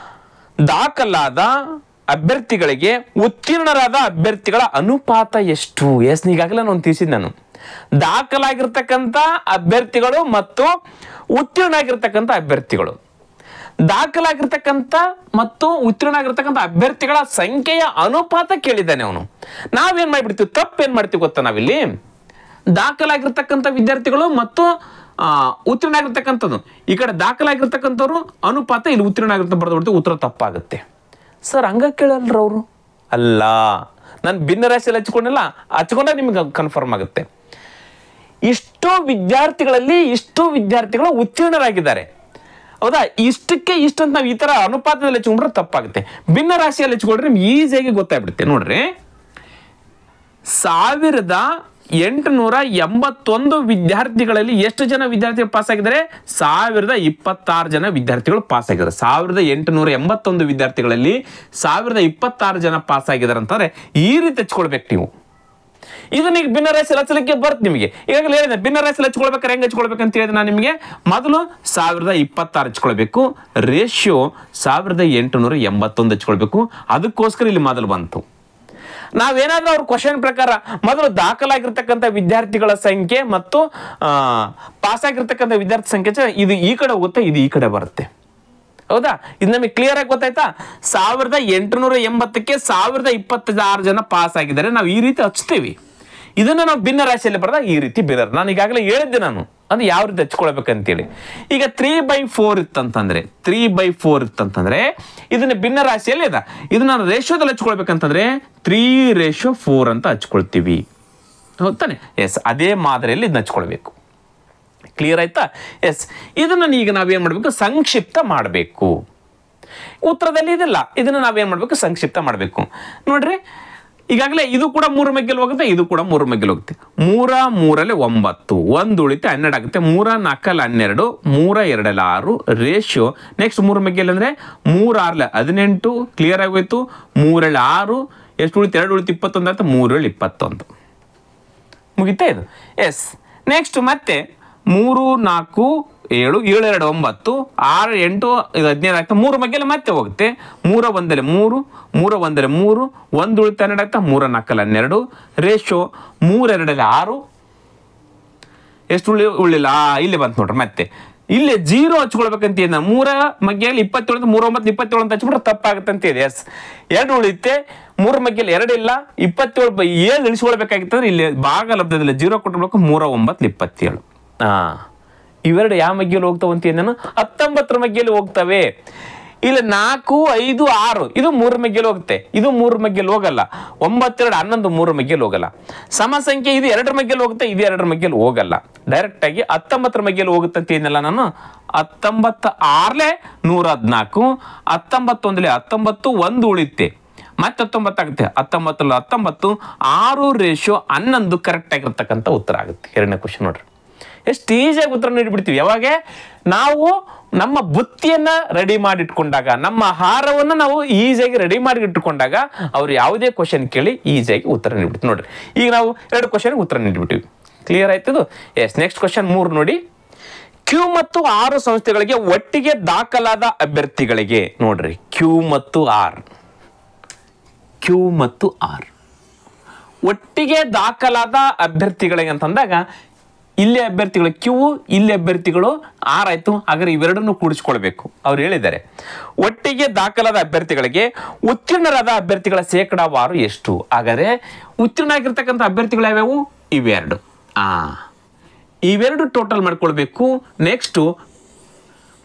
ದಾಖಲಾದ ಅಭ್ಯರ್ಥಿಗಳಿಗೆ ಉತ್ತೀರ್ಣರಾದ ಅಭ್ಯರ್ಥಿಗಳ ಅನುಪಾತ ಎಷ್ಟು? ಎಸ್, ಈಗಾಗಲೇ ನಾನು ತಿಳಿಸಿದ್ದು. ನಾನು ದಾಖಲಾಗಿರ್ತಕ್ಕಂಥ ಅಭ್ಯರ್ಥಿಗಳು ಮತ್ತು ಉತ್ತೀರ್ಣ ಆಗಿರ್ತಕ್ಕಂಥ ಅಭ್ಯರ್ಥಿಗಳು, ದಾಖಲಾಗಿರ್ತಕ್ಕಂಥ ಮತ್ತು ಉತ್ತೀರ್ಣ ಆಗಿರ್ತಕ್ಕಂಥ ಅಭ್ಯರ್ಥಿಗಳ ಸಂಖ್ಯೆಯ ಅನುಪಾತ ಕೇಳಿದ್ದಾನೆ ಅವನು. ನಾವೇನ್ ಮಾಡಿಬಿಡ್ತೀವಿ, ತಪ್ಪೇನ್ ಮಾಡ್ತೀವಿ ಗೊತ್ತಾ? ನಾವಿಲ್ಲಿ ದಾಖಲಾಗಿರ್ತಕ್ಕಂಥ ವಿದ್ಯಾರ್ಥಿಗಳು ಮತ್ತು ಉತ್ತೀರ್ಣ ಆಗಿರ್ತಕ್ಕಂಥದ್ದು, ಈ ಕಡೆ ದಾಖಲಾಗಿರ್ತಕ್ಕಂಥವ್ರು ಅನುಪಾತ, ಇಲ್ಲಿ ಉತ್ತೀರ್ಣ ಆಗಿರ್ತ ಬರ್ದು ಉತ್ತರ ತಪ್ಪಾಗುತ್ತೆ. ಸರ್ ಹಂಗ ಕೇಳಲ್ರ ಅವರು? ಅಲ್ಲ, ನಾನು ಭಿನ್ನ ರಾಶಿಯಲ್ಲಿ ಹಚ್ಕೊಂಡ್ರೆ ನಿಮ್ಗೆ ಕನ್ಫರ್ಮ್ ಆಗುತ್ತೆ. ಇಷ್ಟೋ ವಿದ್ಯಾರ್ಥಿಗಳಲ್ಲಿ ಇಷ್ಟು ವಿದ್ಯಾರ್ಥಿಗಳು ಉತ್ತೀರ್ಣರಾಗಿದ್ದಾರೆ. ಹೌದಾ? ಇಷ್ಟಕ್ಕೆ ಇಷ್ಟಂತ ನಾವು ಈ ತರ ಅನುಪಾತದಲ್ಲಿ ಹಚ್ಕೊಂಡ್ರೆ ತಪ್ಪಾಗುತ್ತೆ. ಭಿನ್ನ ರಾಶಿಯಲ್ಲಿ ಹಚ್ಕೊಂಡ್ರೆ ನಿಮ್ಗೆ ಈಸಿಯಾಗಿ ಗೊತ್ತಾಗ್ಬಿಡುತ್ತೆ. ನೋಡ್ರಿ, 1881 ವಿದ್ಯಾರ್ಥಿಗಳಲ್ಲಿ ಎಷ್ಟು ಜನ ವಿದ್ಯಾರ್ಥಿಗಳು ಪಾಸ್ ಆಗಿದ್ದಾರೆ? 1026 ಜನ ವಿದ್ಯಾರ್ಥಿಗಳು ಪಾಸ್ ಆಗಿದ್ದಾರೆ. 1881 ವಿದ್ಯಾರ್ಥಿಗಳಲ್ಲಿ 1026 ಜನ ಪಾಸ್ ಆಗಿದ್ದಾರೆ ಅಂತಂದ್ರೆ ಈ ರೀತಿ ಹಚ್ಕೊಳ್ಬೇಕು ನೀವು. ಇದನ್ನ ಈಗ ಭಿನ್ನ ರಾಶಿಯಲ್ಲಿ ಹಚ್ಚಲಿಕ್ಕೆ ಬರುತ್ತೆ ನಿಮಗೆ. ಈಗಾಗಲೇ ಹೇಳಿದೆ, ಭಿನ್ನ ರಾಶಿಯಲ್ಲಿ ಹಚ್ಕೊಳ್ಬೇಕಾರೆ ಹೆಂಗೆ ಹಚ್ಕೊಳ್ಬೇಕಂತ ಹೇಳಿದ್ರೆ ನಾನು ನಿಮಗೆ ಮೊದಲು 1026 ಹಚ್ಕೊಳ್ಬೇಕು, ರೇಷಿಯೋ 1881 ಹಚ್ಕೊಳ್ಬೇಕು. ಅದಕ್ಕೋಸ್ಕರ ಇಲ್ಲಿ ಮೊದಲು ಬಂತು. ನಾವೇನಾದ್ರೂ ಅವ್ರ ಕ್ವಶನ್ ಪ್ರಕಾರ ಮೊದಲು ದಾಖಲಾಗಿರ್ತಕ್ಕಂಥ ವಿದ್ಯಾರ್ಥಿಗಳ ಸಂಖ್ಯೆ ಮತ್ತು ಪಾಸ್ ಆಗಿರ್ತಕ್ಕಂಥ ವಿದ್ಯಾರ್ಥಿ ಸಂಖ್ಯೆ, ಇದು ಈ ಕಡೆ ಹೋಗುತ್ತೆ, ಇದು ಈ ಕಡೆ ಬರುತ್ತೆ. ಹೌದಾ? ಇದು ನಮಗೆ ಕ್ಲಿಯರ್ ಆಗಿ ಗೊತ್ತಾಯ್ತಾ? 1880ಕ್ಕೆ 1026 ಜನ ಪಾಸ್ ಆಗಿದ್ದಾರೆ. ನಾವು ಈ ರೀತಿ ಹಚ್ತೀವಿ. ಇದನ್ನ ನಾವು ಭಿನ್ನ ರಾಶಿಯಲ್ಲಿ ಬರೆದಾಗ ಈ ರೀತಿ ಭಿನ್ನ. ನಾನು ಈಗಾಗಲೇ ಹೇಳಿದ್ದೆ ನಾನು ಅದು ಯಾವ ರೀತಿ ಹಚ್ಕೊಳ್ಬೇಕಂತೇಳಿ. ಈಗ 3/4 ಇತ್ತಂತಂದ್ರೆ ಇದನ್ನ ಭಿನ್ನ ರಾಶಿಯಲ್ಲಿ ಇದೆ. ಇದನ್ನ ನಾನು ರೇಷಿಯೋದಲ್ಲಿ ಹಚ್ಕೊಳ್ಬೇಕಂತಂದ್ರೆ 3:4 ಅಂತ ಹಚ್ಕೊಳ್ತೀವಿ. ಹೌದಾನೆ? ಎಸ್, ಅದೇ ಮಾದರಿಯಲ್ಲಿ ಇದನ್ನ ಹಚ್ಕೊಳ್ಬೇಕು. ಕ್ಲಿಯರ್ ಆಯ್ತಾ? ಎಸ್. ಇದನ್ನ ಈಗ ನಾವೇನ್ ಮಾಡ್ಬೇಕು? ಸಂಕ್ಷಿಪ್ತ ಮಾಡಬೇಕು. ಉತ್ತರದಲ್ಲಿ ಇದಿಲ್ಲ, ಇದನ್ನ ನಾವೇನ್ ಮಾಡ್ಬೇಕು? ಸಂಕ್ಷಿಪ್ತ ಮಾಡಬೇಕು. ನೋಡ್ರಿ, ಈಗಾಗಲೇ ಇದು ಕೂಡ 3 ಮಗ್ಗೆಲ್ ಹೋಗುತ್ತೆ, ಇದು ಕೂಡ 3 ಮಗ್ಗೆಲ್ ಹೋಗುತ್ತೆ. 3 3 9, 1 ಉಳಿತು 12 ಆಗುತ್ತೆ. 3 4 12, 3 2 6 ರೇಷಿಯೋ. ನೆಕ್ಸ್ಟ್ 3 ಮಗ್ಗೆಲ್ ಅಂದ್ರೆ 3 6 18. ಕ್ಲಿಯರ್ ಆಗೋಯ್ತು. 3 6 ಎಷ್ಟು ಉಳಿತು? 2 ಉಳಿತು 21 ಆಯ್ತು. 3 21 ಮುಗಿತಾ ಇದು? ಎಸ್. ನೆಕ್ಸ್ಟ್ ಮತ್ತೆ 3 4 7 7 2 9 6 8 15 ಆಗ್ತದೆ. 3 ಮಗ್ಗೆಲ್ಲ ಮತ್ತೆ ಹೋಗುತ್ತೆ. 3 1 3 3 1 3 1 ಉಳಿತು 12 ಆಗ್ತದೆ. 3 4 12 ರೇಷೋ 3 2 6 ಎಷ್ಟು ಉಳಿಲ್ಲ ಇಲ್ಲಿ ಬಂತು ನೋಡ್ರಿ. ಮತ್ತೆ ಇಲ್ಲಿ 0 ಹಚ್ಕೊಳ್ಬೇಕಂತ ಇದೆ. 3 ಮಗ್ಗೆಯಲ್ಲಿ 27 3 9 27 ಅಂತ ಹಚ್ಬಿಟ್ರೆ ತಪ್ಪಾಗುತ್ತೆ ಅಂತ ಇದೆ. ಎಸ್ 2 ಉಳಿಯುತ್ತೆ. 3 ಮಗ್ಗೆಯಲ್ಲಿ 2 ಇಲ್ಲ, 27 7 ಇಳಿಸ್ಕೊಳ್ಬೇಕಾಗಿತ್ತಂದ್ರೆ ಇಲ್ಲಿ ಭಾಗ ಲಬ್ಧದಲ್ಲಿ 0 ಕೊಟ್ಟಬೇಕು. 3 9 27. ಇವೆರಡು ಯಾವ ಮಗ್ಗೆಯಲ್ಲಿ ಹೋಗ್ತಾವ ಅಂತ ನಾನು 19 ಮಗ್ಗೆಯಲ್ಲಿ ಹೋಗ್ತವೆ. ಇಲ್ಲ 4 5 6 ಇದು 3 ಮಗ್ಗೆಯಲ್ಲಿ ಹೋಗುತ್ತೆ, ಇದು 3 ಮಗ್ಗೆಯಲ್ಲಿ ಹೋಗಲ್ಲ. 9 2 11 3 ಮಗ್ಗೆಯಲ್ಲಿ ಹೋಗಲ್ಲ. ಸಮ ಸಂಖ್ಯೆ ಇದು 2 ಮಗ್ಗೆಯಲ್ಲಿ ಹೋಗುತ್ತೆ, ಇದು 2 ಮಗ್ಗೆಯಲ್ಲಿ ಹೋಗಲ್ಲ. ಡೈರೆಕ್ಟ್ ಆಗಿ 19 ಮಗ್ಗೆಯಲ್ಲಿ ಹೋಗುತ್ತೆ ಅಂತ ಏನಿಲ್ಲ ನಾನು. 19 6 114, 19 19 1 ಉಳಿಯುತ್ತೆ, ಮತ್ತೆ 19 ಆಗುತ್ತೆ. 19 19 6:11 ಕರೆಕ್ಟ್ ಆಗಿರ್ತಕ್ಕಂಥ ಉತ್ತರ ಆಗುತ್ತೆ. ಎರಡನೇ ಕ್ವಶನ್ ನೋಡ್ರಿ, ಎಷ್ಟು ಈಸಿಯಾಗಿ ಉತ್ತರ ನೀಡಿಬಿಡ್ತೀವಿ. ಯಾವಾಗ ನಾವು ನಮ್ಮ ಬುತ್ತಿಯನ್ನ ರೆಡಿ ಮಾಡಿಟ್ಕೊಂಡಾಗ, ನಮ್ಮ ಆಹಾರವನ್ನು ನಾವು ಈಸಿಯಾಗಿ ರೆಡಿ ಮಾಡಿ ಇಟ್ಟುಕೊಂಡಾಗ ಅವ್ರು ಯಾವುದೇ ಕ್ವಶನ್ ಕೇಳಿ ಈಸಿಯಾಗಿ ಉತ್ತರ ನೀಡ್ಬಿಡ್ತೀವಿ. ನೋಡ್ರಿ, ಈಗ ನಾವು 2 ಕ್ವಶನ್ಗೆ ಉತ್ತರ ನೀಡ್ಬಿಟ್ಟಿವಿ. ಕ್ಲಿಯರ್ ಆಯ್ತದು? ಎಸ್. ನೆಕ್ಸ್ಟ್ ಕ್ವಶನ್ 3 ನೋಡಿ. ಕ್ಯೂ ಮತ್ತು ಆರ್ ಸಂಸ್ಥೆಗಳಿಗೆ ಒಟ್ಟಿಗೆ ದಾಖಲಾದ ಅಭ್ಯರ್ಥಿಗಳಿಗೆ, ನೋಡ್ರಿ ಕ್ಯೂ ಮತ್ತು ಆರ್ ಒಟ್ಟಿಗೆ ದಾಖಲಾದ ಅಭ್ಯರ್ಥಿಗಳಿಗೆ ಅಂತಂದಾಗ ಇಲ್ಲಿ ಅಭ್ಯರ್ಥಿಗಳು ಕ್ಯೂ, ಇಲ್ಲಿ ಅಭ್ಯರ್ಥಿಗಳು ಆರ್ ಆಯ್ತು. ಹಾಗಾದ್ರೆ ಇವೆರಡನ್ನು ಕೂಡಿಸ್ಕೊಳ್ಬೇಕು. ಅವ್ರು ಹೇಳಿದ್ದಾರೆ ಒಟ್ಟಿಗೆ ದಾಖಲಾದ ಅಭ್ಯರ್ಥಿಗಳಿಗೆ ಉತ್ತೀರ್ಣರಾದ ಅಭ್ಯರ್ಥಿಗಳ ಶೇಕಡಾವಾರು ಎಷ್ಟು. ಹಾಗಾದ್ರೆ ಉತ್ತೀರ್ಣ ಆಗಿರ್ತಕ್ಕಂಥ ಅಭ್ಯರ್ಥಿಗಳು ಯಾವ್ಯಾವು? ಇವೆರಡು ಟೋಟಲ್ ಮಾಡ್ಕೊಳ್ಬೇಕು. ನೆಕ್ಸ್ಟು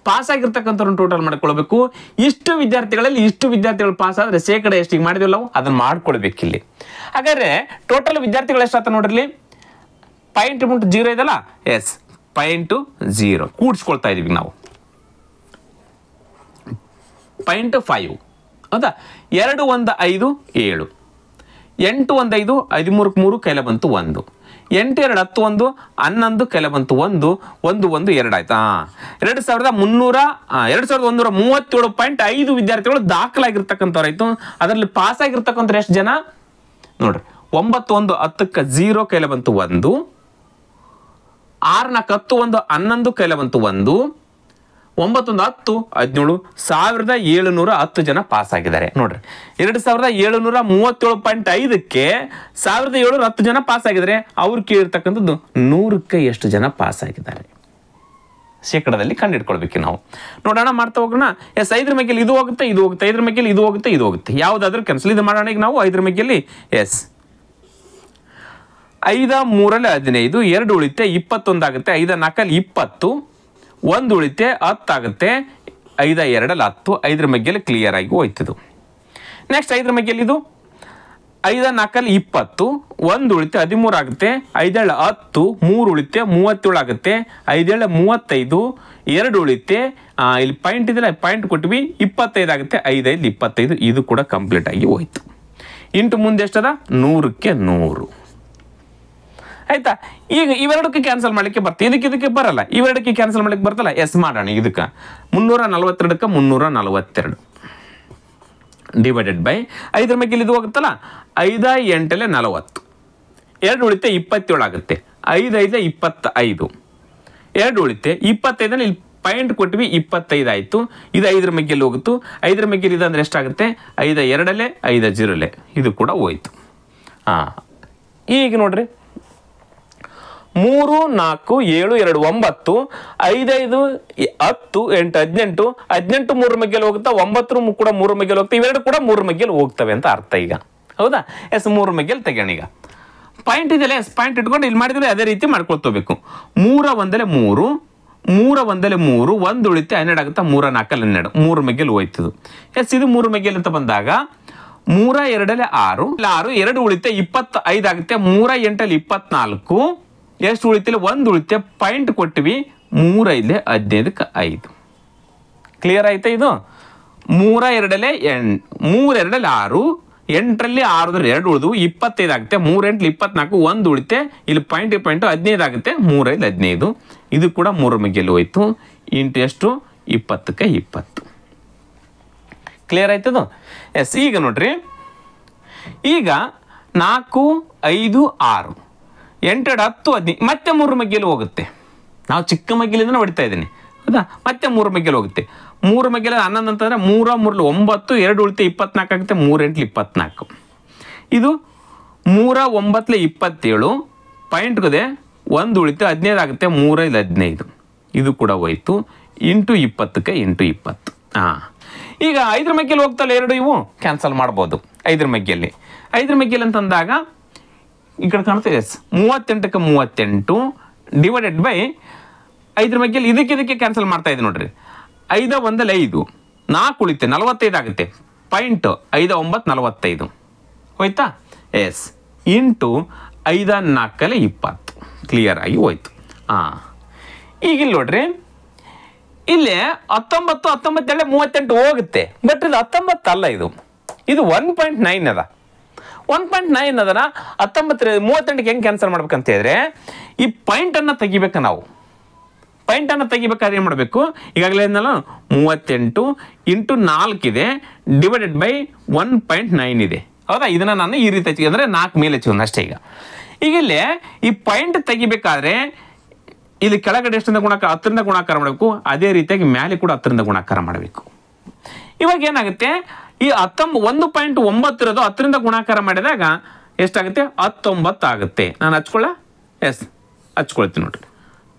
ಪಾಸ್ ಆಗಿರ್ತಕ್ಕಂಥವ್ರನ್ನ ಟೋಟಲ್ ಮಾಡ್ಕೊಳ್ಬೇಕು. ಇಷ್ಟು ವಿದ್ಯಾರ್ಥಿಗಳು ಪಾಸ್ ಆದ್ರೆ ಶೇಕಡ ಎಷ್ಟಿಗೆ ಮಾಡಿದ್ವಿ ನಾವು ಅದನ್ನ ಮಾಡ್ಕೊಳ್ಬೇಕು ಇಲ್ಲಿ. ಹಾಗಾದ್ರೆ ಟೋಟಲ್ ವಿದ್ಯಾರ್ಥಿಗಳು ಎಷ್ಟಾಗ್ತ ನೋಡ್ರಿ, 0.0 ಇದಲ್ಲ. ಎಸ್ 0.0 ಕೂಡಿಸ್ಕೊಳ್ತಾ ಇದೀವಿ ನಾವು. 0.5 ಹೌದಾ. 2 1 5 7, 8 1 5 13 3 ಕೈಲ ಬಂತು 1, 8 2 10 1 11 ಕೈಲ ಬಂತು 1 1 1 2 ಆಯ್ತಾ. 2137.5 ವಿದ್ಯಾರ್ಥಿಗಳು ದಾಖಲಾಗಿರ್ತಕ್ಕಂಥವ್ರು ಆಯ್ತು. ಅದರಲ್ಲಿ ಪಾಸ್ ಆಗಿರ್ತಕ್ಕಂಥ ಎಷ್ಟು ಜನ ನೋಡ್ರಿ. 9 1 10ಕ್ಕೆ 0 ಕೈಲ ಬಂತು 1, 6 4 10 1 11 ಕೈಲ ಬಂತು 1, 9 1 10 17 1710 ಜನ ಪಾಸ್ ಆಗಿದ್ದಾರೆ. ನೋಡ್ರಿ 2737.5ಕ್ಕೆ 1710 ಜನ ಪಾಸ್ ಆಗಿದ್ದಾರೆ. ಅವ್ರು ಕೇಳಿರ್ತಕ್ಕಂಥದ್ದು 100ಕ್ಕೆ ಎಷ್ಟು ಜನ ಪಾಸ್ ಆಗಿದ್ದಾರೆ ಶೇಕಡದಲ್ಲಿ ಕಂಡುಹಿಡ್ಕೊಳ್ಬೇಕು ನಾವು. ನೋಡೋಣ, ಮಾಡ್ತಾ ಹೋಗೋಣ. ಎಸ್ 5ರ ಮಗ್ಗೆಯಲ್ಲಿ ಇದು ಹೋಗುತ್ತೆ, ಇದು ಹೋಗುತ್ತೆ, 5ರ ಮಗ್ಗೆಯಲ್ಲಿ ಇದು ಹೋಗುತ್ತೆ, ಇದು ಹೋಗುತ್ತೆ. ಯಾವುದಾದ್ರೂ ಕ್ಯಾನ್ಸಲ್. ಇದು ಮಾಡೋಣ ಈಗ ನಾವು 5ರ ಮಗ್ಗೆಯಲ್ಲಿ. ಎಸ್ 5 3 15, 2 ಉಳಿತೆ 21 ಆಗುತ್ತೆ, 5 4 20, 1 ಉಳಿತೆ 10 ಆಗುತ್ತೆ, 5 2 10, 5ರ ಮಗ್ಗೆಯಲ್ಲಿ ಕ್ಲಿಯರ್ ಆಗಿ ಹೋಯ್ತದು. ನೆಕ್ಸ್ಟ್ 5ರ ಮಗ್ಗೆಯಲ್ಲಿ ಇದು 5 4 20, 1 ಉಳಿತೆ 13 ಆಗುತ್ತೆ, 5 10, 3 ಉಳಿತೆ 37 ಆಗುತ್ತೆ, 5 35, 2 ಉಳಿತೆ ಇಲ್ಲಿ ಪಾಯಿಂಟ್ ಇದೆಲ್ಲ, ಪಾಯಿಂಟ್ ಕೊಟ್ವಿ 25 ಆಗುತ್ತೆ, 5 25. ಇದು ಕೂಡ ಕಂಪ್ಲೀಟ್ ಆಗಿ ಹೋಯ್ತು. ಇಂಟು ಮುಂದೆ ಎಷ್ಟದ 100ಕ್ಕೆ 100 ಆಯ್ತಾ. ಈಗ ಇವೆರಡಕ್ಕೆ ಕ್ಯಾನ್ಸಲ್ ಮಾಡಲಿಕ್ಕೆ ಬರ್ತದೆ, ಇದಕ್ಕೆ ಬರಲ್ಲ. ಇವೆರಡಕ್ಕೆ ಕ್ಯಾನ್ಸಲ್ ಮಾಡಲಿಕ್ಕೆ ಬರ್ತಲ್ಲ. ಎಸ್ ಮಾಡೋಣ. ಇದಕ್ಕೆ 342ಕ್ಕೆ 342 ಡಿವೈಡೆಡ್ ಬೈ 5ರ ಮಗ್ಗೆಯಲ್ಲಿ ಇದು ಹೋಗುತ್ತಲ್ಲ, 5 8 40, 2 ಉಳಿತೆ 27 ಆಗುತ್ತೆ, 5 5 25, 2 ಉಳಿತೆ 25 ಇಲ್ಲಿ ಪಾಯಿಂಟ್ ಕೊಟ್ವಿ 25 ಆಯಿತು. ಇದು 5ರ ಮಗ್ಗೆಯಲ್ಲಿ ಹೋಗುತ್ತು. 5ರ ಮಗ್ಗೆಯಲ್ಲಿ ಇದಂದ್ರೆ ಎಷ್ಟಾಗುತ್ತೆ 5 2 5 0 ಇದು ಕೂಡ ಹೋಯ್ತು. ಈಗ ನೋಡ್ರಿ 3 4 7 2 9, 5 5 10 8 18, 18 3 ಮಗ್ಗೆಯಲ್ಲಿ ಹೋಗುತ್ತಾ, 9 ಕೂಡ 3 ಮಗ್ಗೆಯಲ್ಲಿ ಹೋಗ್ತಾ, ಇವೆರಡು ಕೂಡ 3 ಮಗ್ಗೆಯಲ್ಲಿ ಹೋಗ್ತವೆ ಅಂತ ಅರ್ಥ ಈಗ. ಹೌದಾ. ಎಸ್ 3 ಮಗ್ಗೆಯಲ್ಲಿ ತೆಗೋಣ. ಈಗ ಪಾಯಿಂಟ್ ಇದೆಯಲ್ಲ, ಎಸ್ ಪಾಯಿಂಟ್ ಇಟ್ಕೊಂಡು ಇಲ್ಲಿ ಮಾಡಿದ್ರೆ ಅದೇ ರೀತಿ ಮಾಡ್ಕೊಳ್ತೋಬೇಕು. 3 1 3, 3 1 3, 1 ಉಳಿತೆ 12 ಆಗುತ್ತೆ, 3 4 12, 3 ಮಗ್ಗೆಯಲ್ಲಿ ಹೋಯ್ತದು. ಎಸ್ ಇದು 3 ಮಗ್ಗೆಯಲ್ಲಿ ಅಂತ ಬಂದಾಗ 3 2 6, 2 ಉಳಿತೆ 25 ಆಗುತ್ತೆ, 3 8 24, ಎಷ್ಟು ಉಳಿತಿಲ್ಲ 1 ಉಳಿತೆ, ಪಾಯಿಂಟ್ ಕೊಟ್ಟಿವಿ 3 5 15ಕ್ಕೆ 5. ಕ್ಲಿಯರ್ ಆಯ್ತಾ ಇದು? 3 2 3 2 6, 8ರಲ್ಲಿ 6 2 ಉಳಿದು 25 ಆಗುತ್ತೆ, 3 8 24, 1 ಉಳಿತೆ, ಇಲ್ಲಿ ಪಾಯಿಂಟ್ 15 ಆಗುತ್ತೆ, 3 5 15. ಇದು ಕೂಡ 3 ಮಗ್ಗೆಯಲ್ಲಿ ಹೋಯ್ತು. ಇಂಟು ಎಷ್ಟು 20ಕ್ಕೆ 20. ಕ್ಲಿಯರ್ ಆಯ್ತದು? ಎಸ್ ಈಗ ನೋಡ್ರಿ, ಈಗ 4 5 6, 8 2 10 15 ಮತ್ತೆ 3 ಮಗ್ಗೆಯಲ್ಲಿ ಹೋಗುತ್ತೆ. ನಾವು ಚಿಕ್ಕ ಮಗ್ಗೆಲಿಂದ ಹೊಡಿತಾ ಇದ್ದೀನಿ ಹೌದಾ. ಮತ್ತೆ 3 ಮಗ್ಗೆಯಲ್ಲಿ ಹೋಗುತ್ತೆ. 3 ಮಗ್ಗೆಯಲ್ಲಿ 11 ಅಂತಂದರೆ 3 3 9, 2 ಉಳಿತೆ 24 ಆಗುತ್ತೆ, 3 8 24. ಇದು 3 9 27, ಪಾಯಿಂಟ್ ಇದೆ 1 ಉಳಿತೆ 15 ಆಗುತ್ತೆ, 3 5 15. ಇದು ಕೂಡ ಹೋಯ್ತು ಇಂಟು 20ಕ್ಕೆ ಇಂಟು 20. ಹಾಂ, ಈಗ 5ರ ಮಗ್ಗಿಯಲ್ಲಿ ಹೋಗ್ತಲ್ಲ ಎರಡು, ಇವು ಕ್ಯಾನ್ಸಲ್ ಮಾಡ್ಬೋದು. 5ರ ಮಗ್ಗಿಯಲ್ಲಿ ಅಂತಂದಾಗ ಈ ಕಡೆ ಕಾಣ್ತದೆ 38ಕ್ಕೆ 38 ಡಿವೈಡೆಡ್ ಬೈ 5ರ ಮಗ್ಗಿಯಲ್ಲಿ ಇದಕ್ಕೆ ಕ್ಯಾನ್ಸಲ್ ಮಾಡ್ತಾ ಇದೆ ನೋಡ್ರಿ. 5 1 5, 4 ಉಳಿತೆ 45 ಆಗುತ್ತೆ. 5 9 45 ಹೋಯ್ತಾ? ಎಸ್, ಇಂಟು 5 4 20 ಕ್ಲಿಯರ್ ಆಗಿ ಹೋಯ್ತು. ಹಾಂ, ಈಗ ಇಲ್ಲಿ ನೋಡ್ರಿ, ಇಲ್ಲಿ 19 19 38 ಹೋಗುತ್ತೆ, ಬಟ್ ಇದು 19 ಅಲ್ಲ, ಇದು 1.9 ಅದ. 1.9 ಅದನ್ನ 19 38ಕ್ಕೆ ಹೆಂಗೆ ಕ್ಯಾನ್ಸಲ್ ಮಾಡ್ಬೇಕಂತ ಹೇಳಿದ್ರೆ ಈ ಪಾಯಿಂಟನ್ನು ತೆಗಿಬೇಕು. ನಾವು ಪಾಯಿಂಟನ್ನು ತೆಗಿಬೇಕಾದ್ರೆ ಏನು ಮಾಡಬೇಕು? ಈಗಾಗಲೇ ಏನಲ್ಲ 38 ಇಂಟು 4 ಇದೆ ಡಿವೈಡೆಡ್ ಬೈ 1.9 ಇದೆ, ಹೌದಾ? ಇದನ್ನು ನಾನು ಈ ರೀತಿ ಹಚ್ಚಿ ಅಂದರೆ 4 ಮೇಲೆ ಹಚ್ಚಿ ಅಷ್ಟೇ. ಈಗ ಇಲ್ಲಿ ಈ ಪಾಯಿಂಟ್ ತೆಗಿಬೇಕಾದ್ರೆ ಇಲ್ಲಿ ಕೆಳಗಡೆ ಎಷ್ಟರಿಂದ ಗುಣಾಕಾರ 10ರಿಂದ ಗುಣಾಕಾರ ಮಾಡಬೇಕು, ಅದೇ ರೀತಿಯಾಗಿ ಮೇಲೆ ಕೂಡ 10ರಿಂದ ಗುಣಾಕಾರ ಮಾಡಬೇಕು. ಇವಾಗ ಏನಾಗುತ್ತೆ, ಈ 1.9 ಇರೋದು 10ರಿಂದ ಗುಣಾಕಾರ ಮಾಡಿದಾಗ ಎಷ್ಟಾಗುತ್ತೆ? 19 ಆಗುತ್ತೆ. ನಾನು ಹಚ್ಕೊಳ್ಳ? ಎಸ್, ಹಚ್ಕೊಳ್ತೀನಿ ನೋಡ್ರಿ.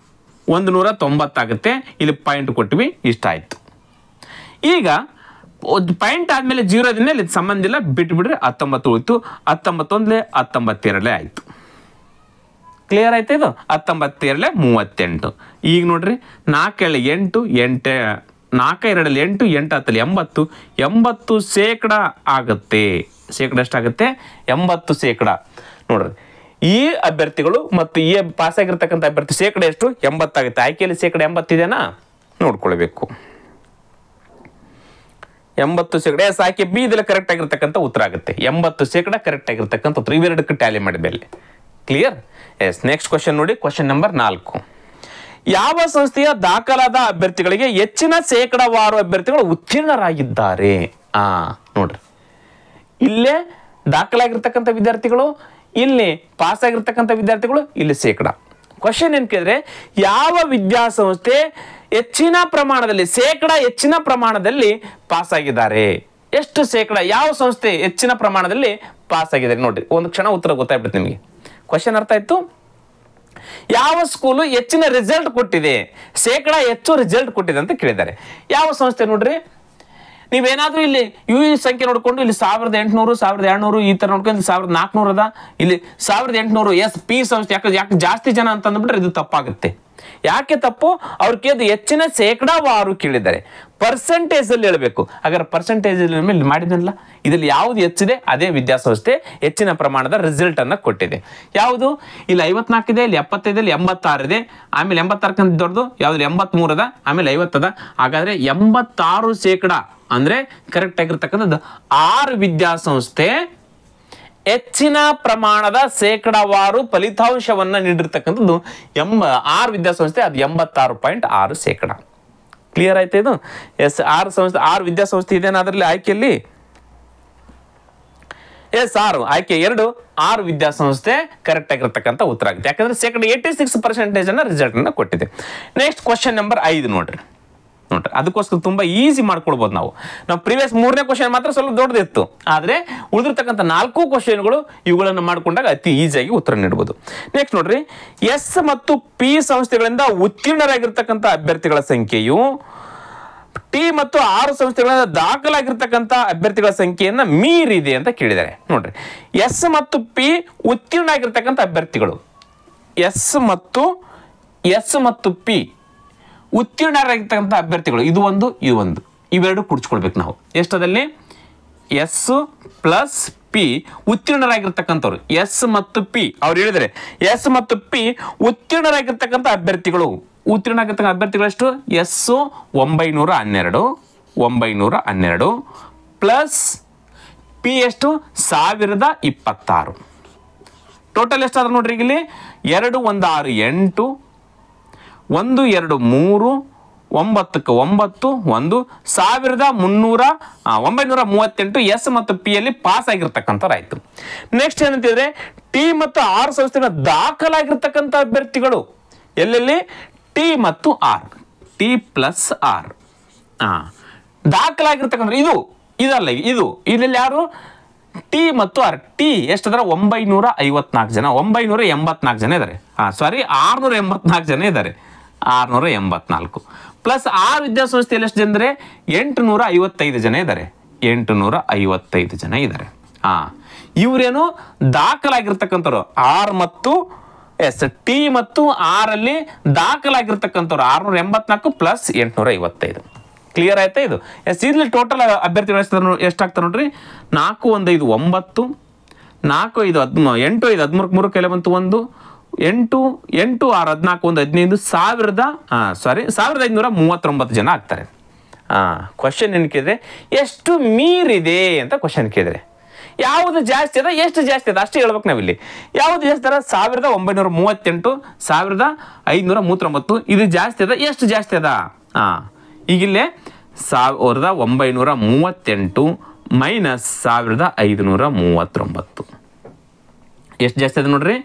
190 ಆಗುತ್ತೆ. ಇಲ್ಲಿ ಪಾಯಿಂಟ್ ಕೊಟ್ವಿ, ಇಷ್ಟ ಆಯಿತು. ಈಗ ಪಾಯಿಂಟ್ ಆದಮೇಲೆ 0 ದಿನ ಸಂಬಂಧ ಇಲ್ಲ, ಬಿಟ್ಬಿಡ್ರಿ. 19 ಉಳಿತು. 19 19 ಆಯಿತು. ಕ್ಲಿಯರ್ ಆಯ್ತು? ಇದು 19 38. ಈಗ ನೋಡ್ರಿ, 4 8 8 4 2 8 8 10 80 ಶೇಕಡ ಆಗುತ್ತೆ. ಶೇಕಡ ಎಷ್ಟಾಗುತ್ತೆ? 80%. ನೋಡ್ರಿ, ಈ ಅಭ್ಯರ್ಥಿಗಳು ಮತ್ತು ಈ ಪಾಸ್ ಆಗಿರ್ತಕ್ಕಂಥ ಅಭ್ಯರ್ಥಿ ಶೇಕಡ ಎಷ್ಟು? 80 ಆಗುತ್ತೆ. ಆಯ್ಕೆಯಲ್ಲಿ ಶೇಕಡ 80 ಇದೆನಾ ನೋಡ್ಕೊಳ್ಬೇಕು. 80%. ಎಸ್, ಆಯ್ಕೆ ಬಿ ಇದೆಲ್ಲ ಕರೆಕ್ಟ್ ಆಗಿರ್ತಕ್ಕಂಥ ಉತ್ತರ ಆಗುತ್ತೆ. 80% ಕರೆಕ್ಟ್ ಆಗಿರ್ತಕ್ಕಂಥ ಉತ್ತರ. ಇವೆರಡಕ್ಕೆ ಟ್ಯಾಲಿ ಮಾಡಿದ್ಮೇಲೆ ಕ್ಲಿಯರ್. ಎಸ್, ನೆಕ್ಸ್ಟ್ ಕ್ವಶನ್ ನೋಡಿ, ಕ್ವಶನ್ ನಂಬರ್ 4. ಯಾವ ಸಂಸ್ಥೆಯ ದಾಖಲಾದ ಅಭ್ಯರ್ಥಿಗಳಿಗೆ ಹೆಚ್ಚಿನ ಶೇಕಡಾವಾರು ಅಭ್ಯರ್ಥಿಗಳು ಉತ್ತೀರ್ಣರಾಗಿದ್ದಾರೆ? ನೋಡ್ರಿ, ಇಲ್ಲೇ ದಾಖಲಾಗಿರ್ತಕ್ಕಂಥ ವಿದ್ಯಾರ್ಥಿಗಳು, ಇಲ್ಲಿ ಪಾಸ್ ಆಗಿರ್ತಕ್ಕಂಥ ವಿದ್ಯಾರ್ಥಿಗಳು, ಇಲ್ಲಿ ಶೇಕಡ. ಕ್ವಶನ್ ಏನ್ ಕೇಳಿದ್ರೆ, ಯಾವ ವಿದ್ಯಾಸಂಸ್ಥೆ ಹೆಚ್ಚಿನ ಪ್ರಮಾಣದಲ್ಲಿ ಹೆಚ್ಚಿನ ಪ್ರಮಾಣದಲ್ಲಿ ಪಾಸ್ ಆಗಿದ್ದಾರೆ? ಎಷ್ಟು ಶೇಕಡ? ಯಾವ ಸಂಸ್ಥೆ ಹೆಚ್ಚಿನ ಪ್ರಮಾಣದಲ್ಲಿ ಪಾಸ್ ಆಗಿದ್ದಾರೆ? ನೋಡ್ರಿ, ಒಂದು ಕ್ಷಣ ಉತ್ತರ ಗೊತ್ತಾಗ್ಬಿಡುತ್ತೆ ನಿಮಗೆ. ಕ್ವಶನ್ ಅರ್ಥ ಆಯ್ತು? ಯಾವ ಸ್ಕೂಲು ಹೆಚ್ಚಿನ ರಿಸಲ್ಟ್ ಕೊಟ್ಟಿದೆ, ಶೇಕಡ ಹೆಚ್ಚು ರಿಸಲ್ಟ್ ಕೊಟ್ಟಿದೆ ಅಂತ ಕೇಳಿದ್ದಾರೆ. ಯಾವ ಸಂಸ್ಥೆ? ನೋಡ್ರಿ, ನೀವೇನಾದ್ರೂ ಇಲ್ಲಿ ಈ ಸಂಖ್ಯೆ ನೋಡ್ಕೊಂಡು ಇಲ್ಲಿ 1800 1200 ಈ ತರ ನೋಡ್ಕೊಂಡು 1400 ಅದ, ಇಲ್ಲಿ 1800. ಎಸ್, ಪಿ ಸಂಸ್ಥೆ. ಯಾಕೆ ಜಾಸ್ತಿ ಜನ ಅಂತ ಅಂದ್ಬಿಟ್ರೆ ಇದು ತಪ್ಪಾಗುತ್ತೆ. ಯಾಕೆ ತಪ್ಪು? ಅವ್ರು ಕೇಳಿದ ಹೆಚ್ಚಿನ ಶೇಕಡಾವಾರು ಕೇಳಿದ್ದಾರೆ. ಪರ್ಸೆಂಟೇಜ್ ಅಲ್ಲಿ ಹೇಳ್ಬೇಕು. ಹಾಗಾದ್ರೆ ಪರ್ಸೆಂಟೇಜ್ ಮೇಲೆ ಮಾಡಿದ್ನಲ್ಲ, ಇದರಲ್ಲಿ ಯಾವ್ದು ಹೆಚ್ಚಿದೆ ಅದೇ ವಿದ್ಯಾಸಂಸ್ಥೆ ಹೆಚ್ಚಿನ ಪ್ರಮಾಣದ ರಿಸಲ್ಟ್ ಅನ್ನ ಕೊಟ್ಟಿದೆ. ಯಾವುದು? ಇಲ್ಲಿ 54 ಇದೆ, ಇಲ್ಲಿ 75, ಇಲ್ಲಿ 86 ಇದೆ, ಆಮೇಲೆ 86 ದೊಡ್ಡದು ಯಾವ್ದು? 83 ಅದ, ಆಮೇಲೆ 50 ಅದ. ಹಾಗಾದ್ರೆ 86% ಅಂದ್ರೆ ಕರೆಕ್ಟ್ ಆಗಿರ್ತಕ್ಕಂಥದ್ದು 6 ವಿದ್ಯಾಸಂಸ್ಥೆ ಹೆಚ್ಚಿನ ಪ್ರಮಾಣದ ಶೇಕಡಾವಾರು ಫಲಿತಾಂಶವನ್ನ ನೀಡಿರ್ತಕ್ಕಂಥದ್ದು 6 ವಿದ್ಯಾಸಂಸ್ಥೆ. ಅದು 86.6%. ಕ್ಲಿಯರ್ ಆಯ್ತು ಇದು? ಎಸ್, 6 ವಿದ್ಯಾಸಂಸ್ಥೆ ಇದೆ ಅದರಲ್ಲಿ ಆಯ್ಕೆಯಲ್ಲಿ. ಎಸ್, 6 ಆಯ್ಕೆ 2 6 ವಿದ್ಯಾಸಂಸ್ಥೆ ಕರೆಕ್ಟ್ ಆಗಿರ್ತಕ್ಕಂಥ ಉತ್ತರ ಆಗುತ್ತೆ. ಯಾಕಂದ್ರೆ ಶೇಕಡ 86% ರಿಸಲ್ಟ್ ಅನ್ನ ಕೊಟ್ಟಿದೆ. ನೆಕ್ಸ್ಟ್ ಕ್ವಶನ್ ನಂಬರ್ 5 ನೋಡ್ರಿ. ಅದಕ್ಕೋಸ್ಕರ ತುಂಬಾ ಈಸಿ ಮಾಡ್ಕೊಳ್ಬಹುದು ನಾವು. ಪ್ರೀವಿಯಸ್ 3ನೇ ಕ್ವಶನ್ ಮಾತ್ರ ಸ್ವಲ್ಪ ದೊಡ್ಡದಿತ್ತು, ಆದ್ರೆ ಉಳಿದಿರ್ತಕ್ಕಂಥ 4 ಕ್ವಶನ್ಗಳು ಇವುಗಳನ್ನು ಮಾಡ್ಕೊಂಡಾಗ ಅತಿ ಈಸಿಯಾಗಿ ಉತ್ತರ ನೀಡಬಹುದು. ನೆಕ್ಸ್ಟ್ ನೋಡ್ರಿ, ಎಸ್ ಮತ್ತು ಪಿ ಸಂಸ್ಥೆಗಳಿಂದ ಉತ್ತೀರ್ಣರಾಗಿರ್ತಕ್ಕಂಥ ಅಭ್ಯರ್ಥಿಗಳ ಸಂಖ್ಯೆಯು ಟಿ ಮತ್ತು 6 ಸಂಸ್ಥೆಗಳಿಂದ ದಾಖಲಾಗಿರ್ತಕ್ಕಂಥ ಅಭ್ಯರ್ಥಿಗಳ ಸಂಖ್ಯೆಯನ್ನ ಮೀರಿದೆ ಅಂತ ಕೇಳಿದ್ದಾರೆ. ನೋಡ್ರಿ, ಎಸ್ ಮತ್ತು ಪಿ ಉತ್ತೀರ್ಣ ಆಗಿರ್ತಕ್ಕಂಥ ಅಭ್ಯರ್ಥಿಗಳು, ಎಸ್ ಮತ್ತು ಪಿ ಉತ್ತೀರ್ಣರಾಗಿರ್ತಕ್ಕಂಥ ಅಭ್ಯರ್ಥಿಗಳು, ಇದು ಒಂದು ಇವೆರಡು ಕುಡಿಸ್ಕೊಳ್ಬೇಕು ನಾವು. ಎಷ್ಟದಲ್ಲಿ? ಎಸ್ ಪ್ಲಸ್ ಪಿ ಉತ್ತೀರ್ಣರಾಗಿರ್ತಕ್ಕಂಥವ್ರು. ಎಸ್ ಮತ್ತು ಪಿ ಅವ್ರು ಹೇಳಿದರೆ ಎಸ್ ಮತ್ತು ಪಿ ಉತ್ತೀರ್ಣರಾಗಿರ್ತಕ್ಕಂಥ ಅಭ್ಯರ್ಥಿಗಳು. ಉತ್ತೀರ್ಣ ಆಗಿರ್ತಕ್ಕಂಥ ಅಭ್ಯರ್ಥಿಗಳು ಎಷ್ಟು? ಎಸ್ 912 ಪ್ಲಸ್ ಪಿ ಎಷ್ಟು? 1026. ಟೋಟಲ್ ಎಷ್ಟಾದ್ರೆ ನೋಡ್ರಿ, ಇಲ್ಲಿ 2 1 6 8 1 2 3 9 938 ಎಸ್ ಮತ್ತು ಪಿ ಯಲ್ಲಿ ಪಾಸ್ ಆಗಿರ್ತಕ್ಕಂಥವ್ರು ಆಯ್ತು. ನೆಕ್ಸ್ಟ್ ಏನಂತಿದ್ರೆ, ಟಿ ಮತ್ತು 6 ಸಂಸ್ಥೆಗಳ ದಾಖಲಾಗಿರ್ತಕ್ಕಂಥ ಅಭ್ಯರ್ಥಿಗಳು ಎಲ್ಲೆಲ್ಲಿ? ಟಿ ಮತ್ತು ಆರ್, ಟಿ ಪ್ಲಸ್ ಆರ್. ದಾಖಲಾಗಿರ್ತಕ್ಕಂಥ ಇದಲ್ಲ, ಇದರಲ್ಲಿ ಯಾರು? ಟಿ ಮತ್ತು ಆರ್. ಟಿ ಎಷ್ಟಾದ್ರೆ 954 ಜನ, 984 ಜನ ಇದ್ದಾರೆ. 684 ಜನ ಇದ್ದಾರೆ. 684 ಪ್ಲಸ್ ಆ ವಿದ್ಯಾಸಂಸ್ಥೆಯಲ್ಲಿ ಎಷ್ಟು ಜನ ಇದ್ದಾರೆ? 855 ಜನ ಇದ್ದಾರೆ. 855 ಜನ ಇದ್ದಾರೆ. ಇವರೇನು ದಾಖಲಾಗಿರ್ತಕ್ಕಂಥವ್ರು ಆರ್ ಮತ್ತು ಎಸ್ ಟಿ ಮತ್ತು ಆರಲ್ಲಿ ದಾಖಲಾಗಿರ್ತಕ್ಕಂಥವ್ರು 684 ಪ್ಲಸ್ 855. ಕ್ಲಿಯರ್ ಆಯ್ತಾ ಇದು? ಎಸ್ ಇಲ್ಲಿ ಟೋಟಲ್ ಅಭ್ಯರ್ಥಿಗಳು ಎಷ್ಟಾಗ್ತಾರೆ ನೋಡ್ರಿ. 4 1 5 9, 4 5 8 5 13 3 ಕೈಲೆ ಬಂತು 1, 8 8 6 14 1 15 1539 ಜನ ಆಗ್ತಾರೆ. ಕ್ವಶನ್ ಏನು ಕೇಳಿದ್ರೆ ಎಷ್ಟು ಮೀರಿದೆ ಅಂತ ಕ್ವಶನ್ ಕೇಳಿದ್ರೆ ಯಾವುದು ಜಾಸ್ತಿ ಅದ ಎಷ್ಟು ಜಾಸ್ತಿ ಅದ ಅಷ್ಟೇ ಹೇಳ್ಬೇಕು ನಾವಿಲ್ಲಿ. ಯಾವುದು ಜಾಸ್ತಿ ಅದ? 1938, 1539 ಇದು ಜಾಸ್ತಿ ಅದ ಎಷ್ಟು ಜಾಸ್ತಿ ಅದ? ಈಗಿಲ್ಲೇ 1938 ಮೈನಸ್ 1539 ಎಷ್ಟು ಜಾಸ್ತಿ ಅದ ನೋಡ್ರಿ.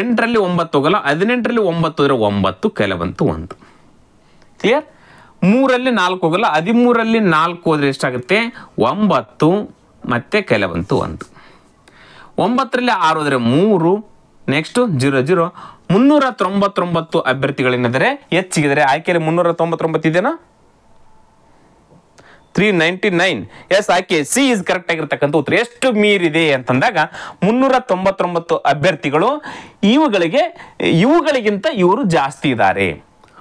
8ರಲ್ಲಿ 9 ಹೋಗಲ್ಲ, 18ರಲ್ಲಿ 9 ಹೋದ್ರೆ 9 ಕೈಲ ಬಂತು 1. ಕ್ಲಿಯರ್? 3ರಲ್ಲಿ 4 ಹೋಗಲ್ಲ, 13ರಲ್ಲಿ 4 ಹೋದ್ರೆ ಎಷ್ಟಾಗುತ್ತೆ? 9 ಮತ್ತೆ ಕೈಲ ಬಂತು 1. 9ರಲ್ಲಿ 6 ಹೋದ್ರೆ 3, ನೆಕ್ಸ್ಟ್ 0 0 399 ಅಭ್ಯರ್ಥಿಗಳೇನಿದ್ದಾರೆ ಹೆಚ್ಚಿಗಿದ್ದಾರೆ. ಆಯ್ಕೆಯಲ್ಲಿ 399 ಇದೆನಾ? 399. ಎಸ್, ಆಯ್ಕೆ ಸಿ ಇಸ್ ಕರೆಕ್ಟ್ ಆಗಿರ್ತಕ್ಕಂಥ ಉತ್ತರ. ಎಷ್ಟು ಮೀರಿದೆ ಅಂತಂದಾಗ 399 ಅಭ್ಯರ್ಥಿಗಳು ಇವುಗಳಿಗಿಂತ ಇವರು ಜಾಸ್ತಿ ಇದ್ದಾರೆ.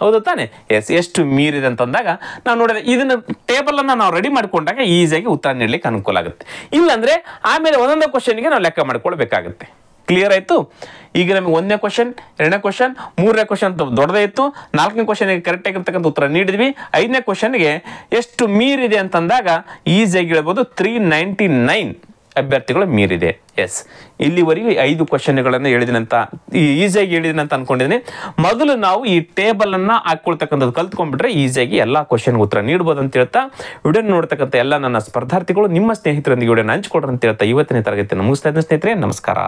ಹೌದು ತಾನೆ? ಎಸ್, ಎಷ್ಟು ಮೀರಿದೆ ಅಂತಂದಾಗ ನಾವು ನೋಡಿದ್ರೆ ಇದನ್ನ ಟೇಬಲ್ ಅನ್ನ ನಾವು ರೆಡಿ ಮಾಡ್ಕೊಂಡಾಗ ಈಸಿಯಾಗಿ ಉತ್ತರ ನೀಡಲಿಕ್ಕೆ ಅನುಕೂಲ ಆಗುತ್ತೆ. ಇಲ್ಲಾಂದ್ರೆ ಆಮೇಲೆ ಒಂದೊಂದು ಕ್ವಶನ್ಗೆ ನಾವು ಲೆಕ್ಕ ಮಾಡ್ಕೊಳ್ಬೇಕಾಗುತ್ತೆ. ಕ್ಲಿಯರ್ ಆಯ್ತು? ಈಗ ನಮಗೆ 1ನೇ ಕ್ವಶನ್, 2ನೇ ಕ್ವಶನ್, 3ನೇ ಕ್ವಶನ್ ದೊಡ್ಡದೇ ಇತ್ತು. 4ನೇ ಕ್ವಶನ್ಗೆ ಕರೆಕ್ಟ್ ಆಗಿರ್ತಕ್ಕಂಥ ಉತ್ತರ ನೀಡಿದ್ವಿ. 5ನೇ ಕ್ವಶನ್ಗೆ ಎಷ್ಟು ಮೀರಿದೆ ಅಂತಂದಾಗ ಈಸಿಯಾಗಿ ಹೇಳ್ಬೋದು 399 ಅಭ್ಯರ್ಥಿಗಳು ಮೀರಿದೆ. ಎಸ್, ಇಲ್ಲಿವರೆಗೂ 5 ಕ್ವಶನ್ಗಳನ್ನು ಹೇಳಿದಿನಂತ ಈಸಿಯಾಗಿ ಹೇಳಿದಿನಂತ ಅನ್ಕೊಂಡಿದ್ದೀನಿ. ಮೊದಲು ನಾವು ಈ ಟೇಬಲ್ ಅನ್ನ ಹಾಕೊಳ್ತಕ್ಕಂಥದ್ದು ಕಲ್ತ್ಕೊಂಡ್ಬಿಟ್ರೆ ಈಸಿಯಾಗಿ ಎಲ್ಲ ಕ್ವಶನ್ಗೆ ಉತ್ತರ ನೀಡ್ಬೋದು ಅಂತ ಹೇಳ್ತಾ ವಿಡಿಯೋ ನೋಡ್ತಕ್ಕಂಥ ಎಲ್ಲ ನನ್ನ ಸ್ಪರ್ಧಾರ್ಥಿಗಳು ನಿಮ್ಮ ಸ್ನೇಹಿತರೊಂದಿಗೆ ವಿಡಿಯೋನ ಹಂಚಿಕೊಡ್ರಿ ಅಂತ ಹೇಳ್ತಾ ಇವತ್ತಿನ ತರಗತಿಯನ್ನು ಮುಗಿಸ್ತಾ ಇದ್ದೀನಿ ಸ್ನೇಹಿತರೆ. ನಮಸ್ಕಾರ.